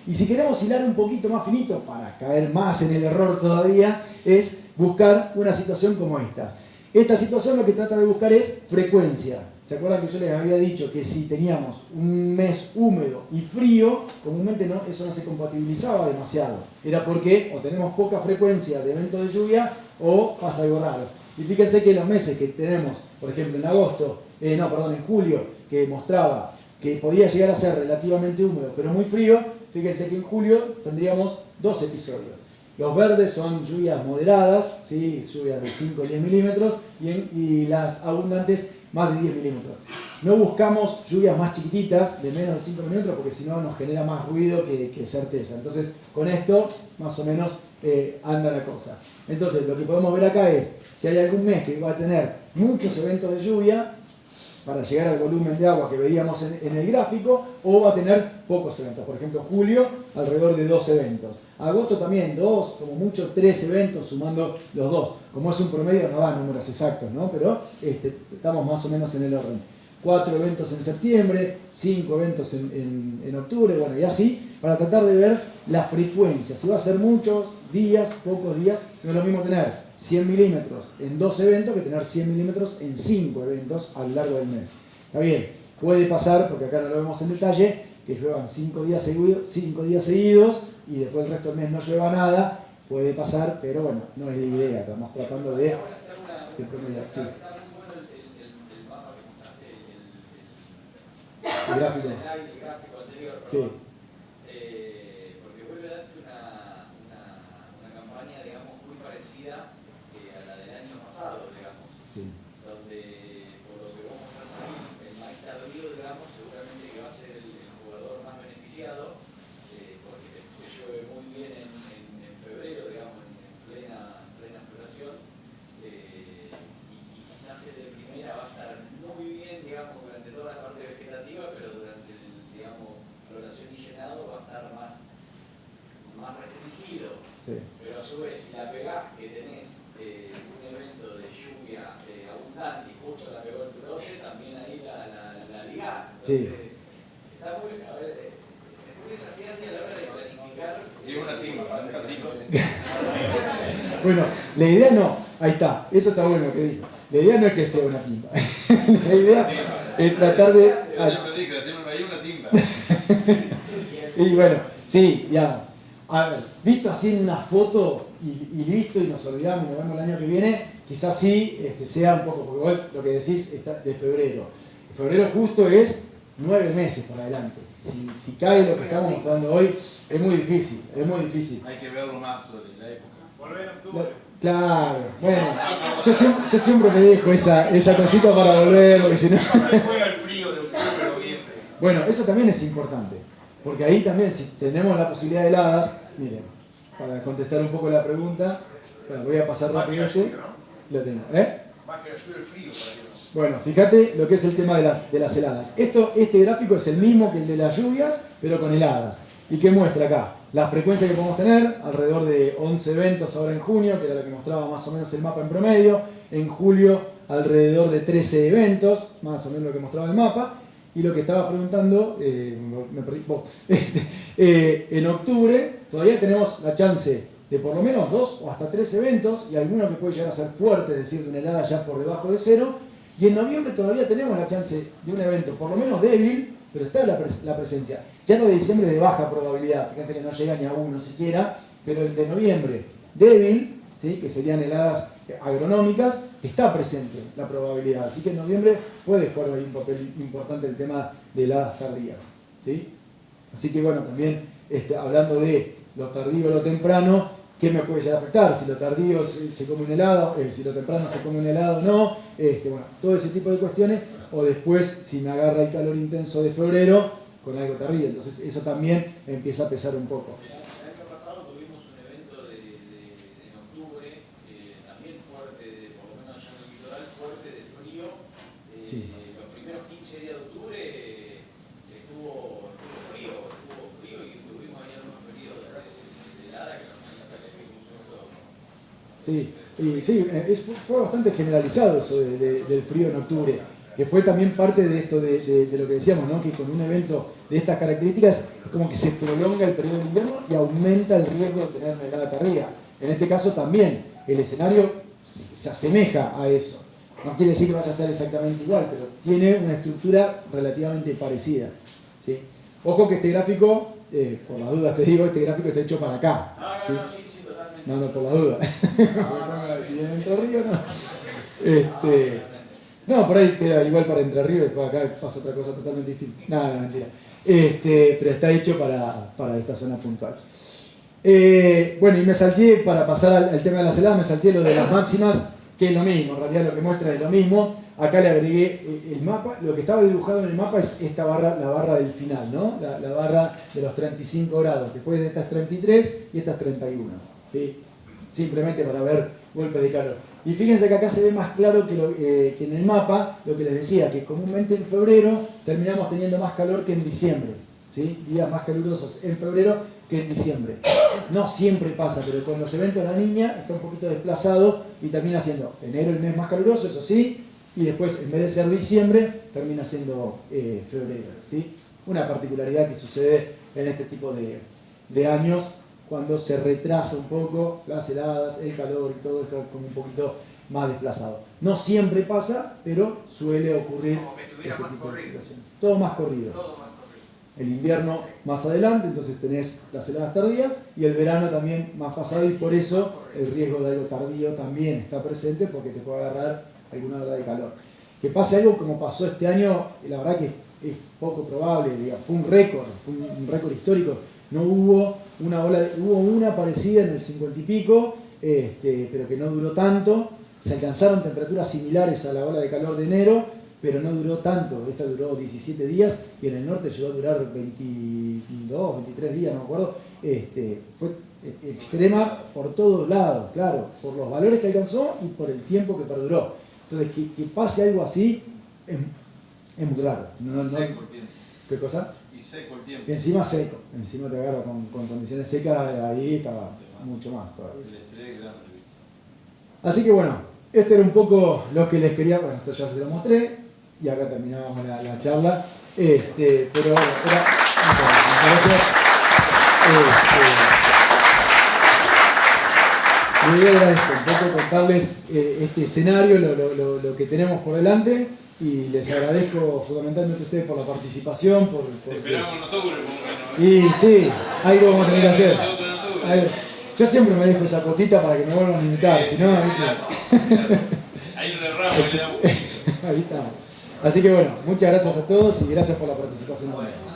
Y si queremos hilar un poquito más finito, para caer más en el error todavía, es buscar una situación como esta. Esta situación lo que trata de buscar es frecuencia. ¿Se acuerdan que yo les había dicho que si teníamos un mes húmedo y frío, comúnmente eso no se compatibilizaba demasiado? Era porque o tenemos poca frecuencia de eventos de lluvia o pasa algo raro. Y fíjense que los meses que tenemos, por ejemplo en julio, que mostraba que podía llegar a ser relativamente húmedo pero muy frío, fíjense que en julio tendríamos 2 episodios. Los verdes son lluvias moderadas, ¿sí? Lluvias de 5 o 10 milímetros, y las abundantes más de 10 milímetros. No buscamos lluvias más chiquititas, de menos de 5 milímetros, porque si no nos genera más ruido que certeza. Entonces, con esto, más o menos, anda la cosa. Entonces, lo que podemos ver acá es, si hay algún mes que va a tener muchos eventos de lluvia, para llegar al volumen de agua que veíamos en el gráfico, o va a tener pocos eventos. Por ejemplo, julio, alrededor de 2 eventos. Agosto también 2, como mucho 3 eventos, sumando los 2. Como es un promedio, no da números exactos, ¿no? Pero estamos más o menos en el orden. 4 eventos en septiembre, 5 eventos en octubre, bueno, y así, para tratar de ver la frecuencia. Si va a ser muchos días, pocos días, no es lo mismo tener 100 milímetros en 2 eventos que tener 100 milímetros en 5 eventos a lo largo del mes. Está bien, puede pasar, porque acá no lo vemos en detalle, que lluevan 5 días seguidos y después el resto del mes no llueva nada. Puede pasar, pero bueno, no es la idea, estamos tratando de promediar. Sí. El gráfico anterior, sí. Porque vuelve a darse una campaña, digamos, muy parecida a la del año pasado, digamos, sí. Donde, por lo que vos mostrás ahí, el más tardío, digamos, seguramente que va a ser el jugador más beneficiado, porque se llueve muy bien en febrero, digamos, en plena floración, y quizás el de primera va a estar muy bien, digamos, durante toda la parte vegetativa, pero durante floración y llenado va a estar más restringido. Sí. Pero a su vez, si la pegás que tenés un evento de lluvia abundante y justo la pegó el brote, también ahí la ligás. Entonces, sí. Está muy, es muy desafiante a la hora de planificar. Y una timba, un casino. Bueno, la idea no, ahí está, eso está bueno que dijo. La idea no es que sea una timba. La idea es tratar de. Yo siempre dije, hay una timba. Y bueno, sí, digamos. A ver, visto así en una foto y listo, y nos olvidamos y nos vemos el año que viene, quizás sí sea un poco, porque vos lo que decís está de febrero. Febrero justo es 9 meses para adelante. Si cae lo que estamos mostrando hoy, es muy difícil, es muy difícil. Hay que verlo más sobre la época. Volver en octubre. Claro, bueno, yo siempre me dejo esa cosita para volver, porque si no... Juega el frío de octubre, noviembre. Bueno, eso también es importante, porque ahí también, si tenemos la posibilidad de heladas, miren, para contestar un poco la pregunta, bueno, voy a pasar rápido este, lo tengo, Más que el frío para que no. Bueno, fíjate lo que es el tema de las heladas. Este gráfico es el mismo que el de las lluvias, pero con heladas. ¿Y qué muestra acá? La frecuencia que podemos tener, alrededor de 11 eventos ahora en junio, que era lo que mostraba más o menos el mapa en promedio. En julio, alrededor de 13 eventos, más o menos lo que mostraba el mapa. Y lo que estaba preguntando, me perdí, en octubre todavía tenemos la chance de por lo menos 2 o hasta 3 eventos, y alguno que puede llegar a ser fuerte, es decir, de una helada ya por debajo de 0. Y en noviembre todavía tenemos la chance de un evento por lo menos débil, pero está la presencia. Ya no de diciembre de baja probabilidad, fíjense que no llega ni a 1 siquiera, pero el de noviembre débil, ¿sí? Que serían heladas agronómicas, está presente la probabilidad. Así que en noviembre puede jugar ahí un papel importante el tema de heladas tardías, ¿sí? Así que bueno, también hablando de lo tardío o lo temprano, ¿qué me puede llegar a afectar? Si lo tardío se come un helado, si lo temprano se come un helado o no, bueno, todo ese tipo de cuestiones, o después si me agarra el calor intenso de febrero con algo tardío, entonces eso también empieza a pesar un poco. El año pasado tuvimos un evento en octubre, también fuerte, por lo menos allá en el litoral, fuerte de frío. Sí. Los primeros 15 días de octubre estuvo frío y tuvimos ahí algunos periodos de helada que nos analiza que puso todo. Sí, y sí, fue bastante generalizado eso del frío en octubre, que fue también parte de esto de lo que decíamos, ¿no? Que con un evento de estas características es como que se prolonga el periodo de invierno y aumenta el riesgo de tener una helada tardía. En este caso también el escenario se asemeja a eso. No quiere decir que vaya a ser exactamente igual, pero tiene una estructura relativamente parecida, ¿sí? Ojo que este gráfico, por las dudas te digo, este gráfico está hecho para acá. ¿Sí? Sí, totalmente. No, por la duda. Si viene Entre Ríos, no. No, por ahí queda igual para Entre Ríos, después acá pasa otra cosa totalmente distinta. No, mentira. Pero está hecho para esta zona puntual. Bueno, y me salté, para pasar al tema de las heladas, me salté lo de las máximas, que es lo mismo, en realidad lo que muestra es lo mismo. Acá le agregué el mapa, lo que estaba dibujado en el mapa es esta barra, la barra del final, ¿no? La barra de los 35 grados, después de estas 33 y estas 31, ¿sí? Simplemente para ver golpes de calor. Y fíjense que acá se ve más claro que en el mapa, lo que les decía, que comúnmente en febrero terminamos teniendo más calor que en diciembre, ¿sí? Días más calurosos en febrero que en diciembre. No siempre pasa, pero con los eventos de la niña está un poquito desplazado y termina siendo enero el mes más caluroso, eso sí, y después en vez de ser diciembre termina siendo febrero, ¿sí? Una particularidad que sucede en este tipo de años, cuando se retrasa un poco las heladas, el calor y todo esto como un poquito más desplazado. No siempre pasa, pero suele ocurrir. Como que estuviera más corrido. Todo más corrido. El invierno más adelante, entonces tenés las heladas tardías, y el verano también más pasado, y por eso el riesgo de algo tardío también está presente, porque te puede agarrar alguna ola de calor. Que pase algo como pasó este año, la verdad que es poco probable, digamos, fue un récord histórico. No hubo una ola, hubo una parecida en el 50 y pico, pero que no duró tanto. Se alcanzaron temperaturas similares a la ola de calor de enero, pero no duró tanto. Esta duró 17 días y en el norte llegó a durar 22, 23 días, no me acuerdo. Fue extrema por todos lados, claro, por los valores que alcanzó y por el tiempo que perduró. Entonces, que pase algo así es muy raro. Seco el tiempo. ¿Qué cosa? Y seco el tiempo. Y encima seco, encima te agarra con condiciones secas, ahí estaba mucho más todavía. El estrés grande. Así que bueno, este era un poco lo que les quería, bueno, esto ya se lo mostré, y acá terminábamos la charla, pero bueno, muchas gracias. Me agradezco un poco contarles este escenario, lo que tenemos por delante, y les agradezco fundamentalmente a ustedes por la participación, Te esperamos en octubre, por lo menos. Y sí, algo vamos a tener que hacer. Nosotros en octubre. Yo siempre me dejo esa cotita para que me vuelvan a invitar, si no, Ahí no le erramos, le damos. ahí estamos. Así que bueno, muchas gracias a todos y gracias por la participación.